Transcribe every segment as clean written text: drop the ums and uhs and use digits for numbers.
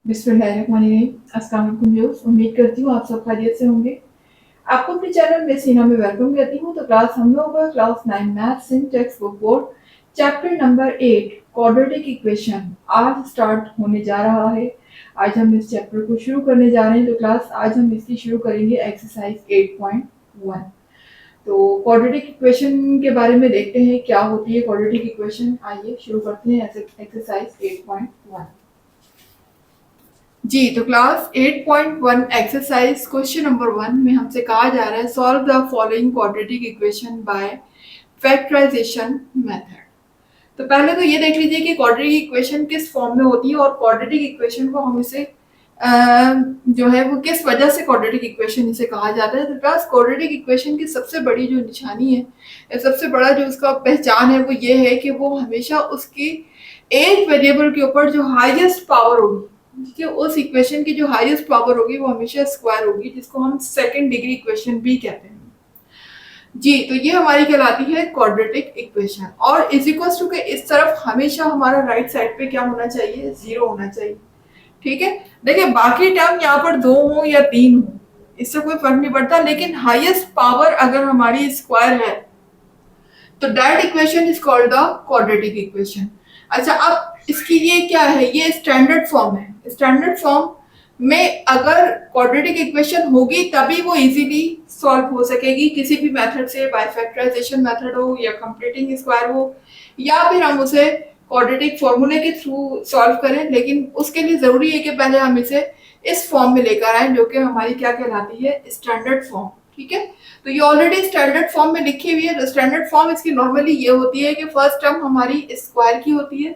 बिस्मिल्लाहिर्रहमानिर्रहीम। अस्सलाम वालेकुम व्यूअर्स, उम्मीद करती हूँ आप सब खैरियत से होंगे। आपको अपने चैनल में सीना में वेलकम करती हूँ। तो क्लास हम लोग क्लास 9 मैथ्स इन text book board chapter number 8 quadratic equation आज स्टार्ट होने जा रहा है। आज हम इस चैप्टर को शुरू करने जा रहे हैं। तो क्लास आज हम इसकी शुरू करेंगे एक्सरसाइज 8.1। तो क्वाड्रेटिक इक्वेशन के बारे में देखते हैं क्या होती है क्वाड्रेटिक इक्वेशन। आइए शुरू करते हैं एक्सरसाइज 8.1। जी, तो क्लास 8.1 एक्सरसाइज क्वेश्चन नंबर 1 में हमसे कहा जा रहा है solve the following quadratic equation by factorisation method. तो पहले तो ये देख लीजिए कि क्वाड्रेटिक इक्वेशन किस फॉर्म में होती है और क्वाड्रेटिक इक्वेशन को हम इसे जो है वो किस वजह से क्वाड्रेटिक इक्वेशन इसे कहा जाता है। तो क्लास क्वाड्रेटिक इक्वेशन की सबसे बड़ी जो निशानी है या सबसे बड़ा जो उसका पहचान है वो ये है कि वो हमेशा उसकी एक वेरिएबल के ऊपर जो हाईएस्ट पावर होगी, ठीक है, उस इक्वेशन की जो हाईएस्ट पावर होगी वो हमेशा स्क्वायर होगी, जिसको हम सेकंड डिग्री इक्वेशन भी कहते हैं। जी, तो ये हमारी कहलाती है क्वाड्रेटिक इक्वेशन। और इज इक्वल्स टू के इस तरफ हमेशा हमारा राइट साइड पे क्या होना चाहिए, जीरो होना चाहिए। ठीक है, देखिए बाकी टर्म यहाँ पर 2 हो या 3 हो इससे कोई फर्क नहीं पड़ता, लेकिन हाईएस्ट पावर अगर हमारी स्क्वायर है तो that equation is called the quadratic equation. अच्छा, अब इसकी ये क्या है, ये स्टैंडर्ड फॉर्म है। स्टैंडर्ड फॉर्म में अगर क्वाड्रेटिक इक्वेशन होगी तभी वो इजीली सॉल्व हो सकेगी किसी भी मेथड से, बाय फैक्टराइजेशन मेथड हो या कंप्लीटिंग स्क्वायर हो या फिर हम उसे क्वाड्रेटिक फॉर्मूले के थ्रू सॉल्व करें। लेकिन उसके लिए जरूरी है कि पहले हम इसे इस फॉर्म में लेकर आए जो कि हमारी क्या कहलाती है, स्टैंडर्ड फॉर्म। ठीक है, तो ये ऑलरेडी स्टैंडर्ड फॉर्म में लिखी हुई है। तो स्टैंडर्ड फॉर्म इसकी नॉर्मली ये होती है कि फर्स्ट टर्म हमारी स्क्वायर की होती है,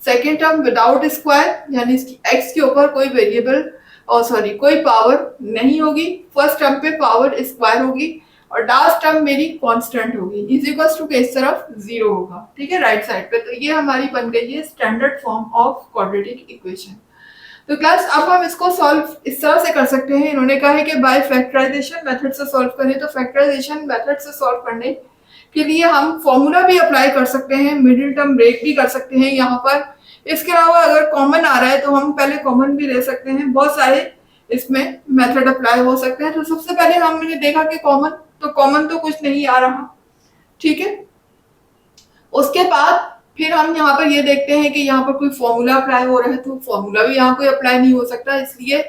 सेकेंड टर्म विदाउट स्क्वायर यानी इसकी एक्स के ऊपर कोई वेरिएबल और सॉरी कोई पावर नहीं होगी, फर्स्ट टर्म पे पावर स्क्वायर होगी और लास्ट टर्म मेरी कांस्टेंट होगी, इज इक्वल्स टू के इस तरफ जीरो होगा। ठीक है, राइट साइड पे। तो ये हमारी बन गई है standard form of quadratic equation. तो क्लास अब हम इसको सॉल्व इस तरह से कर सकते हैं। इन्होंने कहा है कि बाय फैक्टराइजेशन मेथड से सॉल्व करें। तो फैक्टराइजेशन मेथड से सॉल्व करने के लिए हम फॉर्मूला भी अप्लाई कर सकते हैं, मिडिल टर्म ब्रेक भी कर सकते हैं यहाँ पर। इसके अलावा अगर कॉमन आ रहा है तो हम पहले कॉमन भी ले सकते हैं। बहुत सारे इसमें मेथड अप्लाई हो सकते हैं। तो सबसे पहले हमने देखा कि कॉमन तो कुछ नहीं आ रहा। ठीक है, उसके बाद फिर हम यहाँ पर ये देखते हैं कि यहाँ पर कोई फॉर्मूला अप्लाई हो रहा है। तो फॉर्मूला भी यहाँ कोई अप्लाई नहीं हो सकता, इसलिए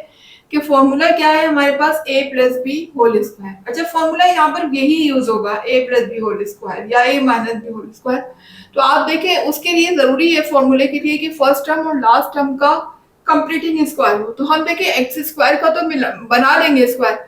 कि फॉर्मूला क्या है हमारे पास, a plus B whole square. अच्छा, फॉर्मूला यहाँ पर यही यूज होगा, a plus B whole square या a minus b whole square. तो आप देखें उसके लिए जरूरी है फॉर्मूले के लिए कि फर्स्ट टर्म और लास्ट टर्म का कंप्लीटिंग स्क्वायर हो। तो हम देखें एक्स स्क्वायर का तो बना लेंगे स्क्वायर,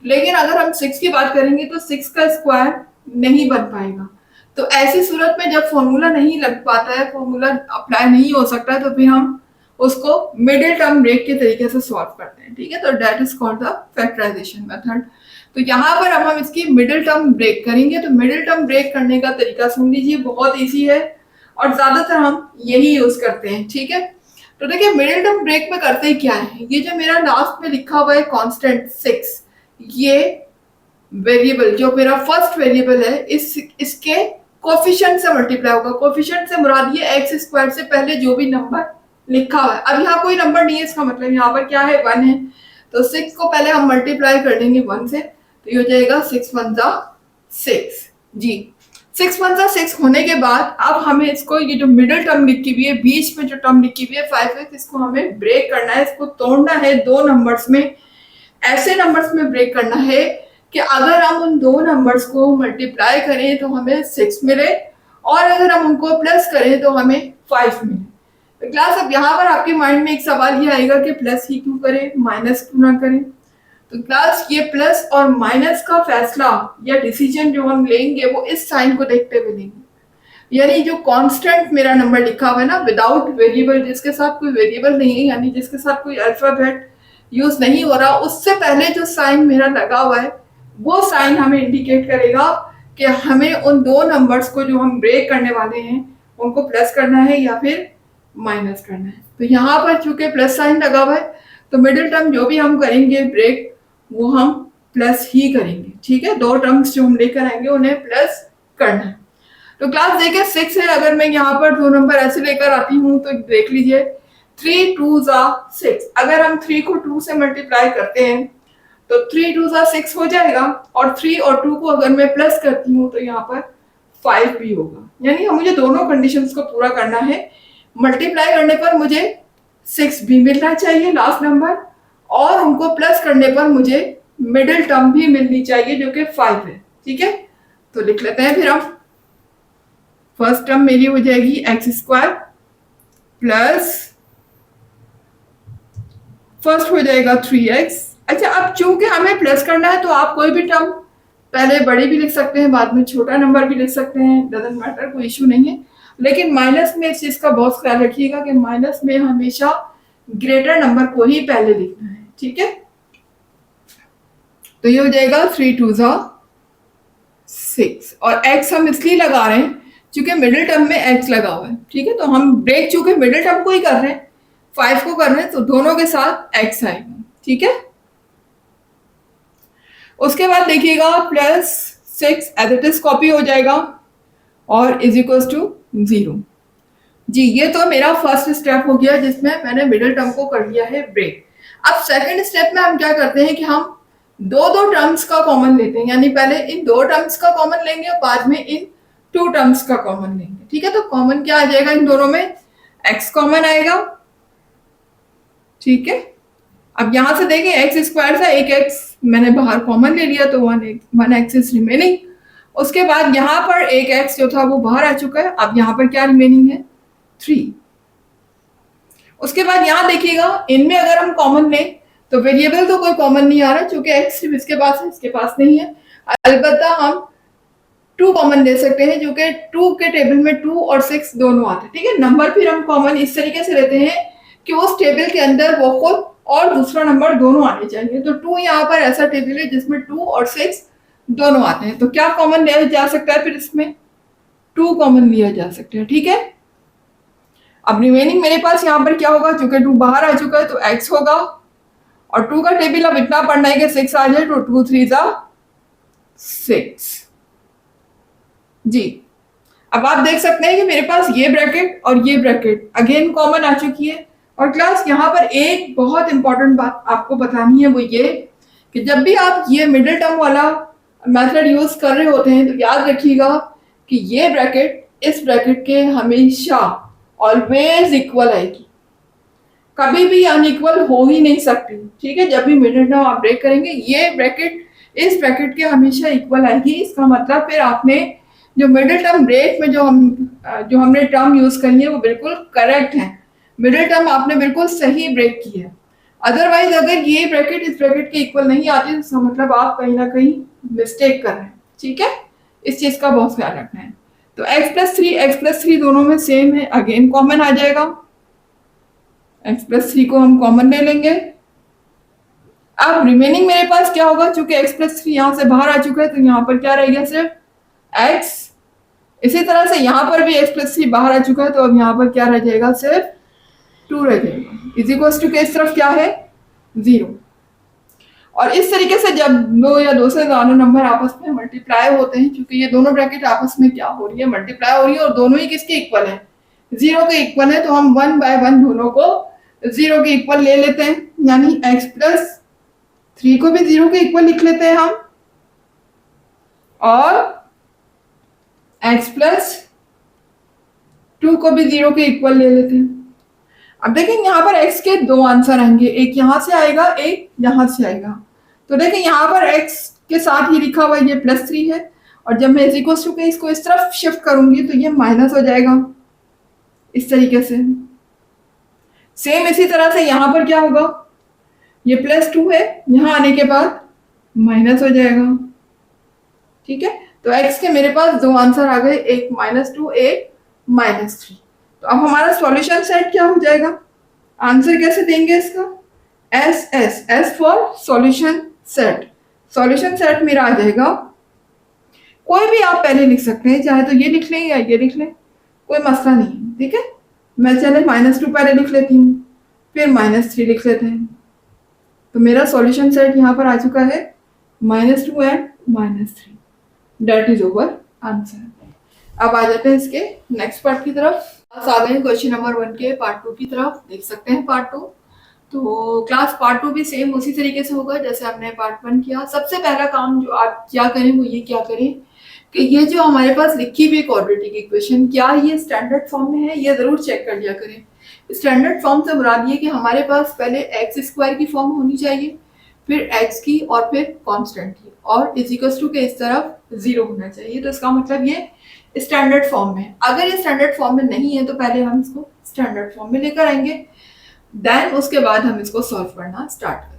लेकिन अगर हम 6 की बात करेंगे तो 6 का स्क्वायर नहीं बन पाएगा। तो ऐसी सूरत में जब फॉर्मूला नहीं लग पाता है, फॉर्मूला अप्लाई नहीं हो सकता है, तो फिर हम उसको मिडिल टर्म ब्रेक के तरीके से सॉल्व करते हैं। ठीक है, तो that is called the factorisation method. तो यहाँ पर अब हम इसकी मिडिल टर्म ब्रेक करेंगे। तो मिडिल टर्म ब्रेक करने का तरीका सुन लीजिए, बहुत इजी है और ज्यादातर हम यही यूज करते हैं। ठीक है, तो देखिए मिडिल टर्म ब्रेक में करते क्या है, ये जो मेरा लास्ट में लिखा हुआ है कांस्टेंट 6, ये वेरिएबल जो मेरा फर्स्ट वेरिएबल है इसके कोफिशिएंट से मल्टीप्लाई होगा। कोफिशिएंट से मुराद ये एक्स स्क्वायर से पहले जो भी नंबर लिखा हुआ है। अब यहाँ कोई नंबर नहीं है, इसका मतलब यहाँ पर क्या है, 1 है। तो 6 को पहले हम मल्टीप्लाई कर देंगे 1 से, तो ये हो जाएगा 6 1 जा 6। जी, 6 1 जा 6 होने के बाद अब हमें इसको, ये जो मिडिल टर्म लिखी हुई है, बीच में जो टर्म लिखी हुई है 5 इसको हमें ब्रेक करना है, इसको तोड़ना है दो नंबर्स में। ऐसे नंबर्स में ब्रेक करना है कि अगर हम उन दो नंबर्स को मल्टीप्लाई करें तो हमें 6 मिले और अगर हम उनको प्लस करें तो हमें 5 मिले। तो क्लास अब यहाँ पर आपके माइंड में एक सवाल ये आएगा कि प्लस ही क्यों करें, माइनस क्यों ना करें। तो क्लास ये प्लस और माइनस का फैसला या डिसीजन जो हम लेंगे वो इस साइन को देखते हुए लेंगे। यानी जो कांस्टेंट मेरा नंबर लिखा हुआ है ना, विदाउट वेरिएबल, जिसके साथ कोई वेरिएबल नहीं है, यानी जिसके साथ कोई अल्फाबेट यूज नहीं हो रहा, उससे पहले जो साइन मेरा लगा हुआ है वो साइन हमें इंडिकेट करेगा कि हमें उन दो नंबर्स को जो हम ब्रेक करने वाले हैं उनको प्लस करना है या फिर माइनस करना है। तो यहाँ पर चूंकि प्लस साइन लगा हुआ है तो मिडिल टर्म जो भी हम करेंगे ब्रेक वो हम प्लस ही करेंगे। ठीक है, दो टर्म्स जो हम लेकर आएंगे उन्हें प्लस करना है। तो क्लास देखिए 6 है, अगर मैं यहाँ पर दो नंबर ऐसे लेकर आती हूँ तो देख लीजिए 3 2 जा 6, अगर हम 3 को 2 से मल्टीप्लाई करते हैं तो 3 2 जा 6 हो जाएगा, और 3 और 2 को अगर मैं प्लस करती हूँ तो यहाँ पर 5 भी होगा। यानी हम मुझे दोनों कंडीशंस को पूरा करना है। मल्टीप्लाई करने पर मुझे 6 भी मिलना चाहिए लास्ट नंबर, और उनको प्लस करने पर मुझे मिडिल टर्म भी मिलनी चाहिए जो कि 5 है। ठीक है, तो लिख लेते हैं फिर हम। फर्स्ट टर्म मेरी हो जाएगी एक्स स्क्वायर प्लस फर्स्ट हो जाएगा 3x। अच्छा, अब चूंकि हमें प्लस करना है तो आप कोई भी टर्म पहले बड़ी भी लिख सकते हैं, बाद में छोटा नंबर भी लिख सकते हैं, डजंट मैटर, कोई इशू नहीं है। लेकिन माइनस में इस चीज का बहुत ख्याल रखिएगा कि माइनस में हमेशा ग्रेटर नंबर को ही पहले लिखना है। ठीक है, तो ये हो जाएगा 3 2 जा 6, और x हम इसलिए लगा रहे हैं क्योंकि मिडिल टर्म में x लगा हुआ है। ठीक है, तो हम ब्रेक चूंकि मिडिल टर्म को ही कर रहे हैं, 5 को कर रहे हैं, तो दोनों के साथ x आएगा। ठीक है, उसके बाद देखिएगा plus 6 as it is copy हो जाएगा और इज इक्वल टू 0। जी, ये तो मेरा फर्स्ट स्टेप हो गया जिसमें मैंने मिडिल टर्म को कर लिया है ब्रेक। अब सेकंड स्टेप में हम क्या करते हैं कि हम दो दो टर्म्स का कॉमन लेते हैं, यानी पहले इन दो टर्म्स का कॉमन लेंगे और बाद में इन 2 टर्म्स का कॉमन लेंगे। ठीक है, तो कॉमन क्या आ जाएगा इन दोनों में, x कॉमन आएगा। ठीक है, अब यहां से देखें एक्स स्क्वायर था, एक x मैंने बाहर कॉमन ले लिया तो 1x इज रिमेनिंग। उसके बाद यहाँ पर एक x जो था वो बाहर आ चुका है, अब यहाँ पर क्या रिमेनिंग है 3। उसके बाद यहाँ देखिएगा इनमें अगर हम कॉमन लें तो वेरिएबल तो कोई कॉमन नहीं आ रहा क्योंकि x सिर्फ इसके पास है, इसके पास नहीं है। अलबत्ता हम 2 कॉमन ले सकते हैं जो कि 2 के टेबल में 2 और 6 दोनों आते हैं। ठीक है, नंबर फिर हम कॉमन इस तरीके से लेते हैं कि उस टेबल के अंदर वो खुद और दूसरा नंबर दोनों आने चाहिए। तो 2 यहाँ पर ऐसा टेबल है जिसमें 2 और 6 दोनों आते हैं, तो क्या कॉमन लिया जा सकता है, फिर इसमें 2 कॉमन लिया जा सकता है। ठीक है, अब रिमेनिंग मेरे पास यहाँ पर क्या होगा, चूंकि 2 बाहर आ चुका है तो x होगा, और 2 का टेबल अब इतना पढ़ना है कि 6 आ जाए, तो 2 3 जा 6। जी, अब आप देख सकते हैं कि मेरे पास ये ब्रैकेट और ये ब्रैकेट अगेन कॉमन आ चुकी है। और क्लास यहाँ पर एक बहुत इंपॉर्टेंट बात आपको बतानी है, वो ये कि जब भी आप ये मिडिल टर्म वाला मेथड यूज कर रहे होते हैं तो याद रखिएगा कि ये ब्रैकेट इस ब्रैकेट के हमेशा ऑलवेज इक्वल आएगी, कभी भी अनइक्वल हो ही नहीं सकती। ठीक है, जब भी मिडिल टर्म आप ब्रेक करेंगे ये ब्रैकेट इस ब्रैकेट के हमेशा इक्वल आएगी। इसका मतलब फिर आपने जो मिडिल टर्म ब्रेक में जो हमने टर्म यूज करी है वो बिल्कुल करेक्ट है, मिडिल टर्म आपने बिल्कुल सही ब्रेक की है। अदरवाइज अगर ये ब्रैकेट इस ब्रैकेट के इक्वल नहीं आती तो इसका मतलब आप कहीं ना कहीं मिस्टेक कर रहे हैं। ठीक है, इस चीज का बहुत ख्याल रखना है। तो x प्लस 3 दोनों में सेम है, अगेन कॉमन आ जाएगा। x प्लस 3 को हम कॉमन ले लेंगे। अब रिमेनिंग मेरे पास क्या होगा, चूंकि x प्लस 3 यहां से बाहर आ चुका है तो यहाँ पर क्या रहेगा, सिर्फ x। इसी तरह से यहाँ पर भी x प्लस 3 बाहर आ चुका है तो अब यहाँ पर क्या रह जाएगा, सिर्फ 2 रह जाएगा। इज इक्वल टू के इस तरफ क्या है 0। और इस तरीके से जब 2 या 2 से ज्यादा नंबर आपस में मल्टीप्लाई होते हैं, क्योंकि ये दोनों ब्रैकेट आपस में क्या हो रही है, मल्टीप्लाई हो रही है, और दोनों ही किसके इक्वल है, 0 के इक्वल है, तो हम 1 बाय 1 दोनों को 0 के इक्वल ले लेते हैं। यानी x प्लस 3 को भी 0 के इक्वल लिख लेते हैं हम, और x प्लस 2 को भी 0 के इक्वल ले लेते हैं। अब देखें यहाँ पर x के 2 आंसर आएंगे, एक यहाँ से आएगा, एक यहाँ से आएगा। तो देखें यहाँ पर x के साथ ही लिखा हुआ ये प्लस 3 है, और जब मैं इज इक्वल टू के इसको इस तरफ शिफ्ट करूंगी तो ये माइनस हो जाएगा इस तरीके से। सेम इसी तरह से यहाँ पर क्या होगा, ये प्लस 2 है, यहाँ आने के बाद माइनस हो जाएगा। ठीक है, तो x के मेरे पास 2 आंसर आ गए, एक -2 एक -3। तो अब हमारा सॉल्यूशन सेट क्या हो जाएगा, आंसर कैसे देंगे इसका, S for solution set. Solution set मेरा आ जाएगा, कोई भी आप पहले लिख सकते हैं, चाहे तो ये लिख लें या ये लिख लें, कोई मसला नहीं है। ठीक है, मैं चले -2 पहले लिख लेती हूँ, फिर -3 लिख लेते हैं। तो मेरा सॉल्यूशन सेट यहाँ पर आ चुका है -2 and -3, that is over answer. अब आ जाते हैं इसके नेक्स्ट पार्ट की तरफ। आ गए क्वेश्चन नंबर 1 के पार्ट 2 की तरफ। देख सकते हैं पार्ट 2। तो क्लास पार्ट 2 भी सेम उसी तरीके से होगा जैसे हमने पार्ट 1 किया। सबसे पहला काम जो आप क्या करें वो ये क्या करें कि ये जो हमारे पास लिखी हुई क्वाड्रेटिक इक्वेशन क्या ये स्टैंडर्ड फॉर्म में है, ये जरूर चेक कर लिया करें। स्टैंडर्ड फॉर्म से मुराद ये कि हमारे पास पहले एक्स स्क्वायर की फॉर्म होनी चाहिए, फिर एक्स की और फिर कांस्टेंट की, और इज इक्वल्स टू के इस तरफ 0 होना चाहिए। तो इसका मतलब ये स्टैंडर्ड फॉर्म में। अगर ये स्टैंडर्ड फॉर्म में नहीं है तो पहले हम इसको स्टैंडर्ड फॉर्म में लेकर आएंगे, देन उसके बाद हम इसको सॉल्व करना स्टार्ट करें।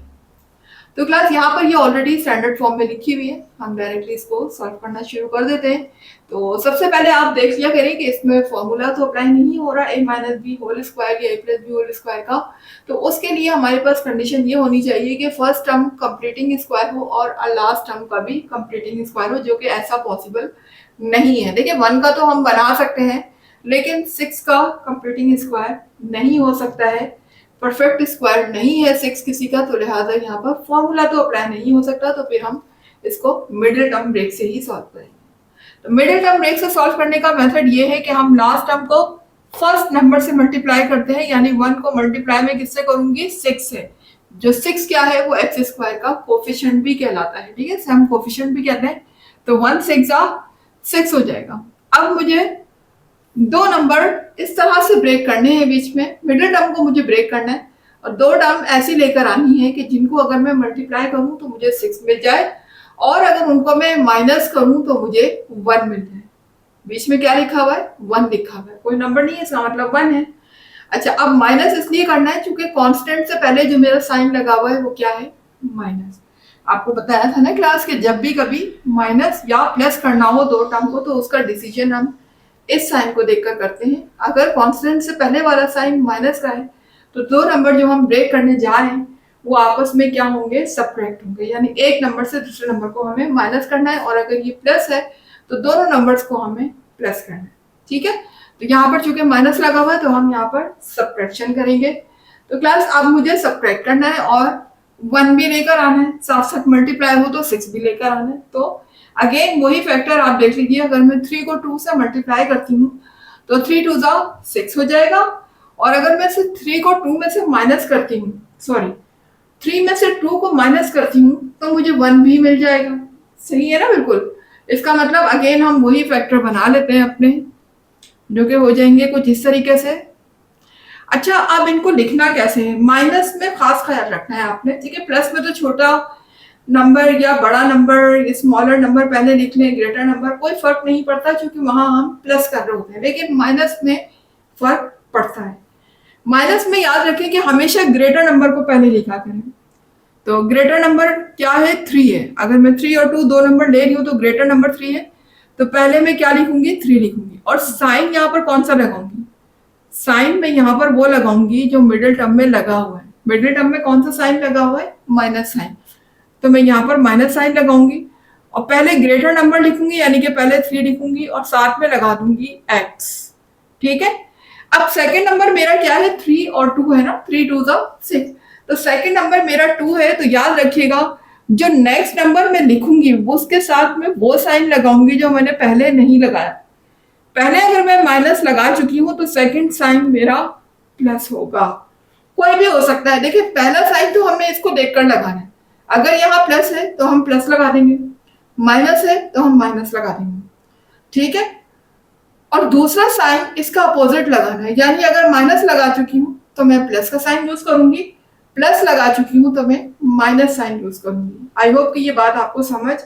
तो क्लास यहाँ पर ये ऑलरेडी स्टैंडर्ड फॉर्म में लिखी हुई है, हम डायरेक्टली इसको सॉल्व करना शुरू कर देते हैं। तो सबसे पहले आप देख लिया करें कि इसमें फॉर्मूला तो अप्लाई नहीं हो रहा a minus b whole square या a plus B whole square का। तो उसके लिए हमारे पास कंडीशन ये होनी चाहिए कि फर्स्ट टर्म कंप्लीटिंग स्क्वायर हो और लास्ट टर्म का भी कंप्लीटिंग स्क्वायर हो, जो कि ऐसा पॉसिबल नहीं है। देखिए 1 का तो हम बना सकते हैं, लेकिन 6 का कंप्लीटिंग स्क्वायर नहीं हो सकता है। परफेक्ट स्क्वायर नहीं है 6 किसी का, तो लिहाजा यहाँ पर फॉर्मूला तो अप्लाई नहीं हो सकता। तो फिर हम इसको मिडिल टर्म ब्रेक से ही सॉल्व करेंगे। तो मिडिल टर्म ब्रेक से सॉल्व करने का मेथड ये है कि हम लास्ट टर्म को फर्स्ट नंबर से मल्टीप्लाई करते हैं, यानी 1 को मल्टीप्लाई में किससे करूंगी, 6 से। जो 6 क्या है वो एक्स स्क्वायर का कोफिशिएंट भी कहलाता है, ठीक है, हम कोफिशिएंट भी कहते हैं। तो 1 6 6 हो जाएगा। अब मुझे दो नंबर इस तरह से ब्रेक करने हैं बीच में, मिडिल टर्म को मुझे ब्रेक करना है, और दो टर्म ऐसी लेकर आनी है कि जिनको अगर मैं मल्टीप्लाई करूं तो मुझे 6 मिल जाए, और अगर उनको मैं माइनस करूं तो मुझे 1 मिल जाए। बीच में क्या लिखा हुआ है, 1 लिखा हुआ है, कोई नंबर नहीं है, इसका मतलब 1 है। अच्छा, अब माइनस इसलिए करना है क्योंकि कांस्टेंट से पहले जो मेरा साइन लगा हुआ है वो क्या है, माइनस। आपको बताया था ना क्लास के जब भी कभी माइनस या प्लस करना हो दो टर्म को तो उसका डिसीजन हम इस साइन को देखकर करते हैं। अगर कांस्टेंट से पहले वाला साइन माइनस का है तो दो नंबर जो हम ब्रेक करने जा रहे हैं वो आपस में क्या होंगे, सब्ट्रैक्ट होंगे, यानी एक नंबर से दूसरे नंबर को हमें माइनस करना है, और अगर ये प्लस है तो दोनों नंबर्स को हमें प्लस करना है, ठीक है। तो यहाँ पर चूंकि माइनस लगा हुआ है तो हम यहाँ पर सब्ट्रैक्शन करेंगे। तो क्लास अब मुझे सब्ट्रैक्ट करना है और 1 भी लेकर आना है, साथ साथ मल्टीप्लाई हो तो 6 भी लेकर आना है। तो अगेन वही फैक्टर आप देख लीजिए, अगर मैं 3 को 2 से मल्टीप्लाई करती हूँ तो 3 2 6 हो जाएगा, और अगर मैं 3 को 2 में से माइनस करती हूँ, सॉरी 3 में से 2 को माइनस करती हूँ तो मुझे 1 भी मिल जाएगा। सही है ना, बिल्कुल। इसका मतलब अगेन हम वही फैक्टर बना लेते हैं अपने, जो कि हो जाएंगे कुछ इस तरीके से। अच्छा, अब इनको लिखना कैसे है, माइनस में खास ख्याल रखना है आपने, ठीक है। प्लस में तो छोटा नंबर या बड़ा नंबर, स्मॉलर नंबर पहले लिख लें, ग्रेटर नंबर, कोई फर्क नहीं पड़ता क्योंकि वहां हम प्लस कर रहे होते हैं, लेकिन माइनस में फर्क पड़ता है। माइनस में याद रखें कि हमेशा ग्रेटर नंबर को पहले लिखा करें। तो ग्रेटर नंबर क्या है, 3 है। अगर मैं 3 और 2 दो नंबर ले रही हूँ तो ग्रेटर नंबर 3 है, तो पहले मैं क्या लिखूंगी, 3 लिखूंगी, और साइन यहाँ पर कौन सा लगाऊंगी, साइन में यहाँ पर वो लगाऊंगी जो मिडिल टर्म में लगा हुआ है। मिडिल टर्म में कौन सा साइन लगा हुआ है, माइनस साइन, तो मैं यहाँ पर माइनस साइन लगाऊंगी और पहले ग्रेटर नंबर लिखूंगी, यानी कि पहले 3 लिखूंगी और साथ में लगा दूंगी x, ठीक है। अब सेकंड नंबर मेरा क्या है, 3 और 2 है ना, 3 2 6, तो सेकंड नंबर मेरा 2 है। तो याद रखिएगा जो नेक्स्ट नंबर मैं लिखूंगी वो उसके साथ में वो साइन लगाऊंगी जो मैंने पहले नहीं लगाया। पहले अगर मैं माइनस लगा चुकी हूं तो सेकंड साइन मेरा प्लस होगा, कोई भी हो सकता है। देखिए पहला साइन तो हमने इसको देखकर लगाना है, अगर यहाँ प्लस है तो हम प्लस लगा देंगे, माइनस है तो हम माइनस लगा देंगे, ठीक है। और दूसरा साइन इसका अपोजिट लगाना है, यानी अगर माइनस लगा चुकी हूँ तो मैं प्लस का साइन यूज करूंगी, प्लस लगा चुकी हूँ तो मैं माइनस साइन यूज करूंगी। आई होप कि ये बात आपको समझ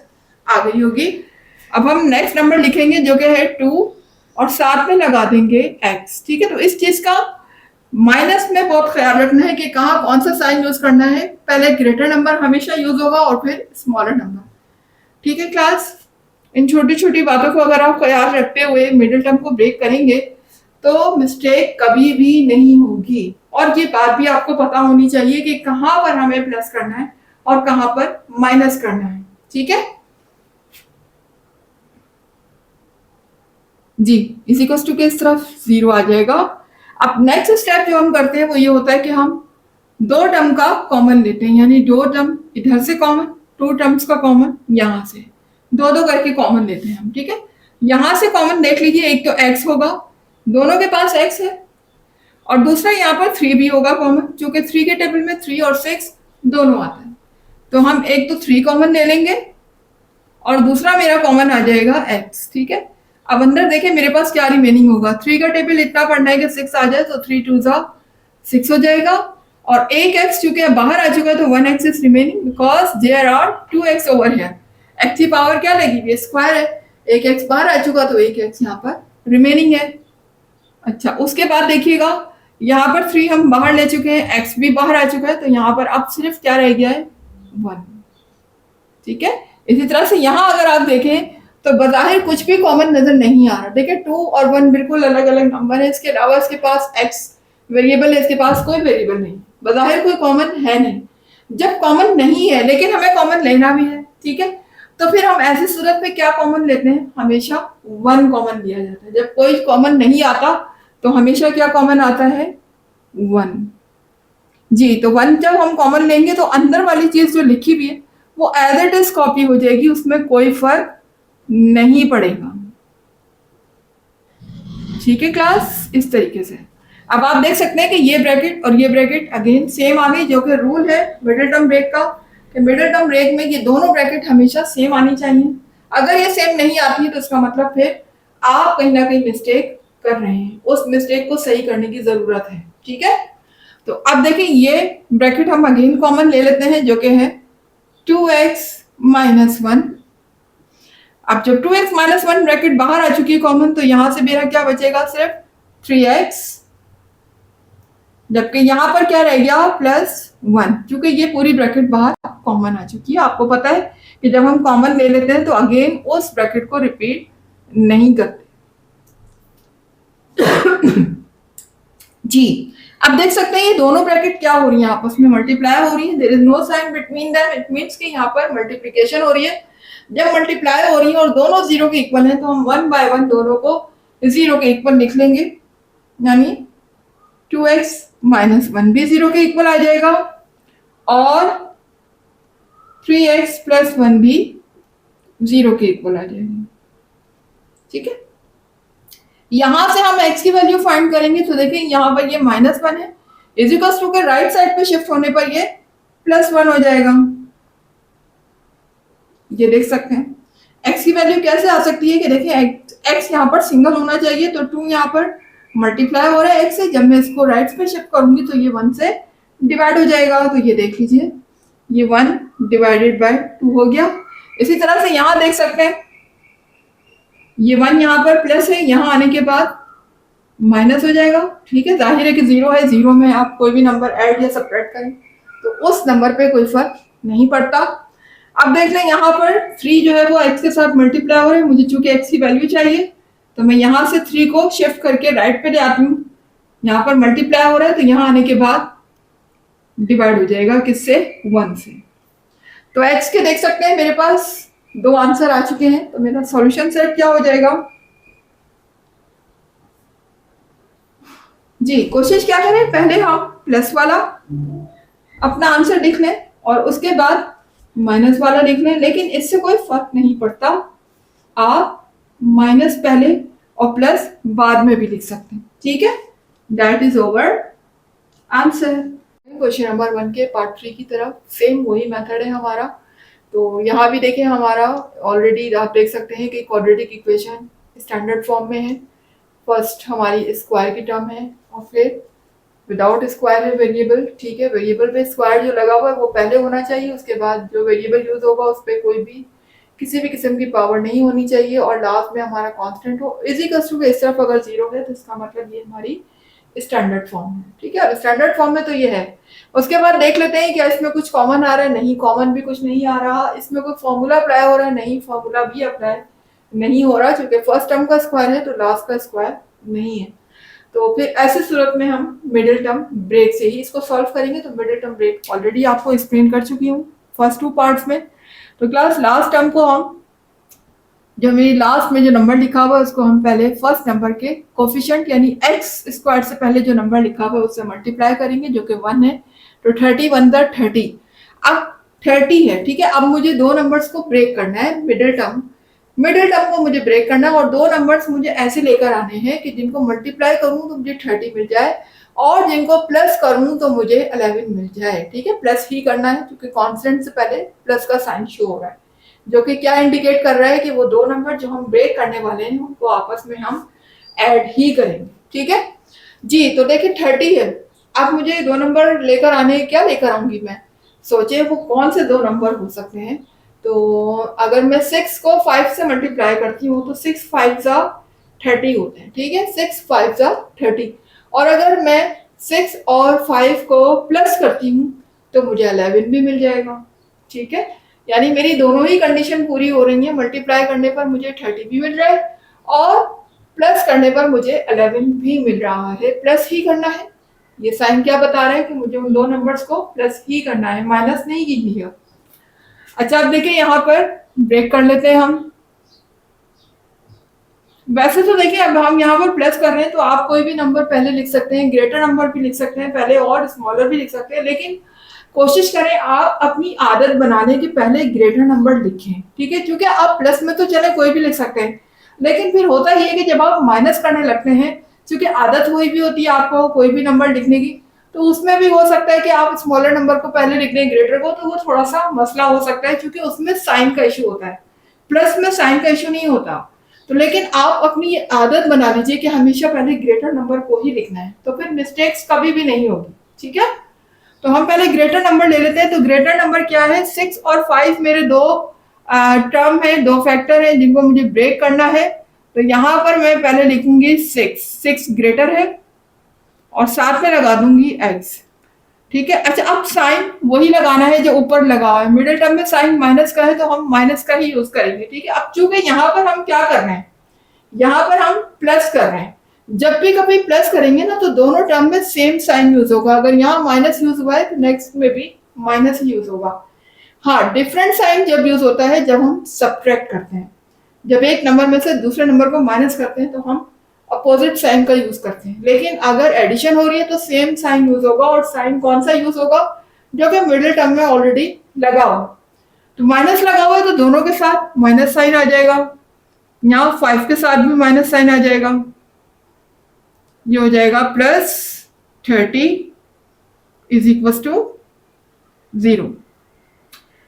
आ गई होगी। अब हम नेक्स्ट नंबर लिखेंगे जो कि है 2 और साथ में लगा देंगे x, ठीक है। तो इस चीज का माइनस में बहुत ख्याल रखना है कि कहाँ कौन सा साइन यूज करना है, पहले ग्रेटर नंबर हमेशा यूज होगा और फिर स्मॉलर नंबर, ठीक है क्लास। इन छोटी छोटी बातों को अगर आप ख्याल रखते हुए मिडिल टर्म को ब्रेक करेंगे तो मिस्टेक कभी भी नहीं होगी। और ये बात भी आपको पता होनी चाहिए कि कहाँ पर हमें प्लस करना है और कहाँ पर माइनस करना है, ठीक है जी। इसी को टू के इस तरफ 0 आ जाएगा। अब नेक्स्ट स्टेप जो हम करते हैं वो ये होता है कि हम दो टर्म का कॉमन लेते हैं, यानी दो टर्म इधर से कॉमन, 2 टर्म्स का कॉमन यहां से, दो करके कॉमन लेते हैं हम, ठीक है। यहां से कॉमन देख लीजिए, एक तो x होगा, दोनों के पास x है, और दूसरा यहाँ पर 3 भी होगा कॉमन, क्योंकि 3 के टेबल में 3 और 6 दोनों आता है। तो हम एक तो 3 कॉमन ले लेंगे और दूसरा मेरा कॉमन आ जाएगा x। ठीक है, अब अंदर देखें मेरे पास क्या रिमेनिंग होगा। 3 का टेबल इतना पढ़ना है कि 6 आ जाए, तो 3 2 जा 6 हो जाएगा, और एक x चूंकि बाहर आ चुका है तो 1x is remaining because there are 2x over here. x की पावर क्या लगेगी, ये स्क्वायर है, एक x बाहर आ चुका तो एक x यहाँ पर रिमेनिंग है। अच्छा, उसके बाद देखिएगा यहाँ पर 3 हम बाहर ले चुके हैं, x भी बाहर आ चुका है, तो यहाँ पर अब सिर्फ क्या रह गया है, 1। ठीक है, इसी तरह से यहाँ अगर आप देखें तो बज़ाहिर कुछ भी कॉमन नजर नहीं आ रहा। देखिए 2 और 1 बिल्कुल अलग अलग नंबर है, इसके अलावा इसके पास x वेरिएबल है, इसके पास कोई वेरिएबल नहीं, बज़ाहिर कोई कॉमन है नहीं। जब कॉमन नहीं है लेकिन हमें कॉमन लेना भी है, ठीक है, तो फिर हम ऐसी सूरत में क्या कॉमन लेते हैं, हमेशा 1 कॉमन लिया जाता है। जब कोई कॉमन नहीं आता तो हमेशा क्या कॉमन आता है, 1। जी, तो 1 जब हम कॉमन लेंगे तो अंदर वाली चीज जो लिखी हुई है वो एज इट इज कॉपी हो जाएगी, उसमें कोई फर्क नहीं पड़ेगा। ठीक है क्लास, इस तरीके से अब आप देख सकते हैं कि ये ब्रैकेट और ये ब्रैकेट अगेन सेम आ गई, जो कि रूल है मिडिल टर्म ब्रेक का, कि मिडिल टर्म ब्रेक में ये दोनों ब्रैकेट हमेशा सेम आनी चाहिए। अगर ये सेम नहीं आती है तो इसका मतलब फिर आप कहीं ना कहीं मिस्टेक कर रहे हैं, उस मिस्टेक को सही करने की जरूरत है। ठीक है, तो अब देखिए ये ब्रैकेट हम अगेन कॉमन ले लेते हैं, जो कि है 2x माइनस 1। अब जब 2x माइनस 1 ब्रैकेट बाहर आ चुकी है कॉमन, तो यहां से मेरा क्या बचेगा, सिर्फ 3x, जबकि यहां पर क्या रह गया, प्लस 1, क्योंकि ये पूरी ब्रैकेट बाहर कॉमन आ चुकी है। आपको पता है कि जब हम कॉमन ले लेते हैं तो अगेन उस ब्रैकेट को रिपीट नहीं करते। जी, अब देख सकते हैं ये दोनों ब्रैकेट क्या हो रही है, आपस में मल्टीप्लाई हो रही है, there is no sign between them, it means कि यहाँ पर मल्टीप्लिकेशन हो रही है। जब मल्टीप्लाई हो रही है और दोनों जीरो के इक्वल हैं तो हम 1 बाय 1 दोनों को जीरो के इक्वल लिख लेंगे, यानी 2x माइनस 1 भी जीरो के इक्वल आ जाएगा और 3x प्लस 1 भी जीरो के इक्वल आ जाएगा। ठीक है, यहां से हम x की वैल्यू फाइंड करेंगे, तो देखिए यहाँ पर ये माइनस 1 है, इज इक्वल टू के राइट साइड पे शिफ्ट होने पर ये प्लस 1 हो जाएगा। ये देख सकते हैं x की वैल्यू कैसे आ सकती है कि देखिए x यहाँ पर सिंगल होना चाहिए, तो 2 यहाँ पर मल्टीप्लाई हो रहा है x से, जब मैं इसको राइट पे शिफ्ट करूंगी तो ये 1 से डिवाइड हो जाएगा। तो ये देख लीजिए ये 1 डिवाइडेड बाय 2 हो गया। इसी तरह से यहाँ देख सकते हैं ये 1 यहाँ पर प्लस है, यहाँ आने के बाद माइनस हो जाएगा। ठीक है, जाहिर है कि जीरो है, जीरो में आप कोई भी नंबर ऐड या सब्ट्रैक्ट करें तो उस नंबर पे कोई फर्क नहीं पड़ता। अब देख लें यहाँ पर 3 जो है वो x के साथ मल्टीप्लाई हो रहा है, मुझे चूंकि x की वैल्यू चाहिए तो मैं यहाँ से 3 को शिफ्ट करके राइट पे ले आती हूँ, यहाँ पर मल्टीप्लाई हो रहा है तो यहाँ आने के बाद डिवाइड हो जाएगा, किससे, 1 से। तो x के देख सकते हैं मेरे पास 2 आंसर आ चुके हैं, तो मेरा सॉल्यूशन सेट क्या हो जाएगा। जी, कोशिश क्या करें, पहले हम प्लस वाला अपना आंसर लिख लें और उसके बाद माइनस वाला लिख लें, लेकिन इससे कोई फर्क नहीं पड़ता, आप माइनस पहले और प्लस बाद में भी लिख सकते हैं। ठीक है, that is over answer. Question number 1 के पार्ट 3 की तरफ सेम वही मेथड है हमारा। तो यहाँ भी देखें हमारा ऑलरेडी आप देख सकते हैं कि क्वाड्रेटिक इक्वेशन स्टैंडर्ड फॉर्म में है। फर्स्ट हमारी स्क्वायर की टर्म है और फिर विदाउट स्क्वायर है वेरिएबल। ठीक है, वेरिएबल पे स्क्वायर जो लगा हुआ है वो पहले होना चाहिए, उसके बाद जो वेरिएबल यूज होगा उस पर कोई भी किसी भी किस्म की पावर नहीं होनी चाहिए और लास्ट में हमारा कांस्टेंट हो। इजिकल्स टू के इस तरफ अगर जीरो है तो इसका मतलब ये हमारी स्टैंडर्ड फॉर्म है। ठीक है, और स्टैंडर्ड फॉर्म में तो ये है। उसके बाद देख लेते हैं क्या इसमें कुछ कॉमन आ रहा है, नहीं, कॉमन भी कुछ नहीं आ रहा। इसमें कोई फॉर्मूला अप्लाई हो रहा है, नहीं, फॉर्मूला भी अप्लाई नहीं हो रहा, क्योंकि फर्स्ट टर्म का स्क्वायर है तो लास्ट का स्क्वायर नहीं है। तो फिर ऐसे सूरत में हम मिडिल टर्म ब्रेक से ही इसको सॉल्व करेंगे। तो मिडिल टर्म ब्रेक ऑलरेडी आपको एक्सप्लेन कर चुकी हूँ फर्स्ट 2 पार्ट्स में। तो क्लास लास्ट टर्म को हम जो मेरी लास्ट में जो नंबर लिखा हुआ है उसको हम पहले फर्स्ट नंबर के कोफिशिएंट यानी x स्क्वायर से पहले जो नंबर लिखा हुआ है उससे मल्टीप्लाई करेंगे, जो कि 1 है। तो 30 1 30, अब 30 है। ठीक है, अब मुझे 2 नंबर्स को ब्रेक करना है मिडिल टर्म मिडिल टर्म को मुझे ब्रेक करना है और दो नंबर्स मुझे ऐसे लेकर आने हैं कि जिनको मल्टीप्लाई करूं तो मुझे 30 मिल जाए और जिनको प्लस करूं तो मुझे 11 मिल जाए। ठीक है, प्लस ही करना है क्योंकि कांस्टेंट से पहले प्लस का साइन शो हो रहा है, जो कि क्या इंडिकेट कर रहा है कि वो दो नंबर जो हम ब्रेक करने वाले हैं उनको आपस में हम ऐड ही करेंगे। ठीक है जी, तो देखिए 30 है। अब मुझे दो नंबर लेकर आने, क्या लेकर आऊंगी मैं, सोचे वो कौन से दो नंबर हो सकते हैं। तो अगर मैं 6 को 5 से मल्टीप्लाई करती हूँ तो 6 5 जा 30 होते हैं। ठीक है, 6 5 जा 30। और अगर मैं 6 और 5 को प्लस करती हूँ तो मुझे 11 भी मिल जाएगा। ठीक है, यानी मेरी दोनों ही कंडीशन पूरी हो रही है। मल्टीप्लाई करने पर मुझे 30 भी मिल रहा है और प्लस करने पर मुझे 11 भी मिल रहा है। प्लस ही करना है, ये साइन क्या बता रहा है कि मुझे उन दो नंबर्स को प्लस ही करना है, माइनस नहीं कीजिए। अच्छा, अब देखिए यहाँ पर ब्रेक कर लेते हैं हम। वैसे तो देखिए अब हम यहाँ पर प्लस कर रहे हैं तो आप कोई भी नंबर पहले लिख सकते हैं, ग्रेटर नंबर भी लिख सकते हैं पहले और स्मॉलर भी लिख सकते हैं, लेकिन कोशिश करें आप अपनी आदत बनाने के पहले ग्रेटर नंबर लिखें। ठीक है, क्योंकि आप प्लस में तो चले कोई भी लिख सकते हैं, लेकिन फिर होता ही है कि जब आप माइनस करने लगते हैं, क्योंकि आदत हुई भी होती है आपको कोई भी नंबर लिखने की, तो उसमें भी हो सकता है कि आप स्मॉलर नंबर को पहले लिख दें ग्रेटर को, तो वो थोड़ा सा मसला हो सकता है क्योंकि उसमें साइन का इशू होता है। प्लस में साइन का इशू नहीं होता। तो लेकिन आप अपनी आदत बना लीजिए कि हमेशा पहले ग्रेटर नंबर को ही लिखना है, तो फिर मिस्टेक्स कभी भी नहीं होगी। ठीक है, तो हम पहले ग्रेटर नंबर ले लेते हैं। तो ग्रेटर नंबर क्या है, 6 और 5 मेरे दो टर्म है, दो फैक्टर है जिनको मुझे ब्रेक करना है। तो यहां पर मैं पहले लिखूंगी 6 ग्रेटर है और साथ में लगा दूंगी x। ठीक है, अच्छा अब साइन वही लगाना है जो ऊपर लगा है। मिडिल टर्म में साइन माइनस का है तो हम माइनस का ही यूज करेंगे। ठीक है, अब चूंकि यहाँ पर हम क्या कर रहे हैं, यहाँ पर हम प्लस कर रहे हैं। जब भी कभी प्लस करेंगे ना तो दोनों टर्म में सेम साइन यूज होगा। अगर यहाँ माइनस यूज हुआ है तो नेक्स्ट में भी माइनस ही यूज होगा। हाँ, डिफरेंट साइन जब यूज होता है जब हम सब्ट्रैक्ट करते हैं, जब एक नंबर में से दूसरे नंबर को माइनस करते हैं तो हम अपोजिट साइन का यूज करते हैं। लेकिन अगर एडिशन हो रही है तो सेम साइन यूज होगा। और साइन कौन सा यूज होगा, जो कि मिडिल टर्म में ऑलरेडी लगा हुआ। तो माइनस लगा हुआ है तो दोनों के साथ माइनस साइन आ जाएगा, यहाँ 5 के साथ भी माइनस साइन आ जाएगा। ये हो जाएगा प्लस 30 इज इक्वल टू 0।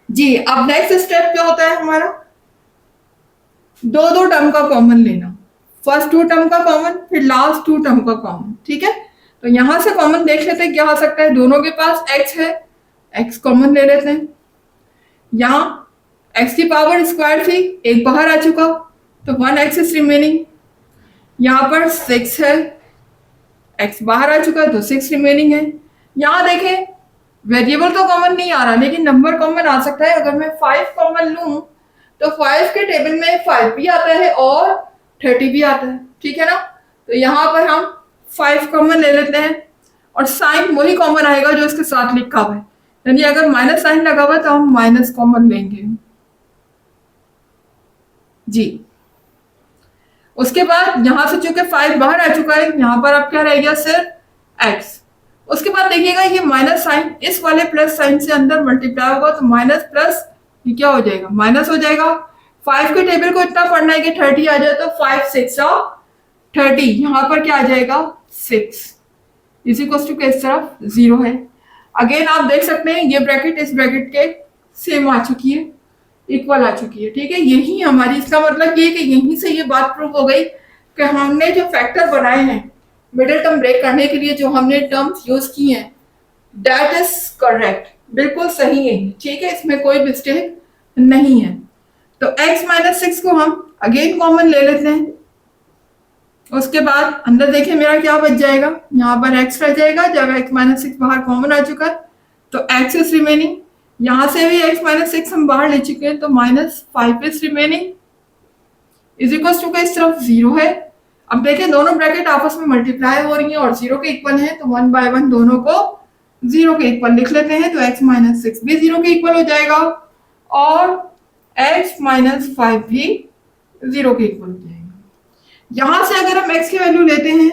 जी, अब नेक्स्ट स्टेप क्या होता है हमारा, दो दो टर्म का कॉमन लेना। फर्स्ट 2 टर्म का कॉमन, फिर लास्ट 2 टर्म का कॉमन। ठीक है, तो यहां से कॉमन देख लेते हैं क्या हो सकता है। दोनों के पास x है, x कॉमन ले लेते हैं। यहाँ x की पावर स्क्वायर थी, एक बाहर आ चुका तो 1x इज रिमेनिंग। यहाँ पर 6 है, x बाहर आ चुका है तो 6 रिमेनिंग है। यहाँ देखें वेरिएबल तो कॉमन नहीं आ रहा लेकिन नंबर कॉमन आ सकता है। अगर मैं 5 कॉमन लूं तो 5 के टेबल में 5 भी आता है और 30 भी आता है। ठीक है ना, तो यहाँ पर हम 5 कॉमन ले लेते हैं और साइन वही कॉमन आएगा जो इसके साथ लिखा हुआ है। यानी अगर माइनस साइन लगा हुआ है तो हम माइनस कॉमन लेंगे। जी, उसके बाद यहां से चूंकि 5 बाहर आ चुका है, यहां पर अब क्या रह गया, सिर्फ x। उसके बाद देखिएगा ये माइनस साइन इस वाले प्लस साइन से अंदर मल्टीप्लाई होगा तो माइनस प्लस ये क्या हो जाएगा, माइनस हो जाएगा। 5 के टेबल को इतना पढ़ना है कि 30 आ जाए तो 5 6 30, यहाँ पर क्या आ जाएगा 6 इसी को इस तरफ 0 है। अगेन आप देख सकते हैं ये ब्रैकेट इस ब्रैकेट के सेम आ चुकी है, इक्वल आ चुकी है। ठीक है, यही हमारी, इसका मतलब ये कि यहीं से ये बात प्रूव हो गई कि हमने जो फैक्टर बनाए हैं मिडिल टर्म ब्रेक करने के लिए, जो हमने टर्म्स यूज की हैं, दैट इज करेक्ट, बिल्कुल सही है। ठीक है, इसमें कोई मिस्टेक नहीं है। तो x माइनस 6 को हम अगेन कॉमन ले लेते हैं। उसके बाद अंदर देखें मेरा क्या बच जाएगा, यहाँ पर x रह जाएगा। जब x माइनस 6 बाहर कॉमन आ चुका है तो x इज रिमेनिंग। यहां से भी x माइनस 6 हम बाहर ले चुके हैं तो minus 5 is remaining is equal to का इस तरफ 0 है। अब देखें दोनों ब्रैकेट आपस में मल्टीप्लाई हो रही हैं और 0 के इक्वल है तो 1 बाय 1 दोनों को 0 के इक्वल लिख लेते हैं। तो x माइनस 6 भी 0 के इक्वल हो जाएगा और x माइनस 5 भी 0 के इक्वल हो जाएगा। यहां से अगर हम x की वैल्यू लेते हैं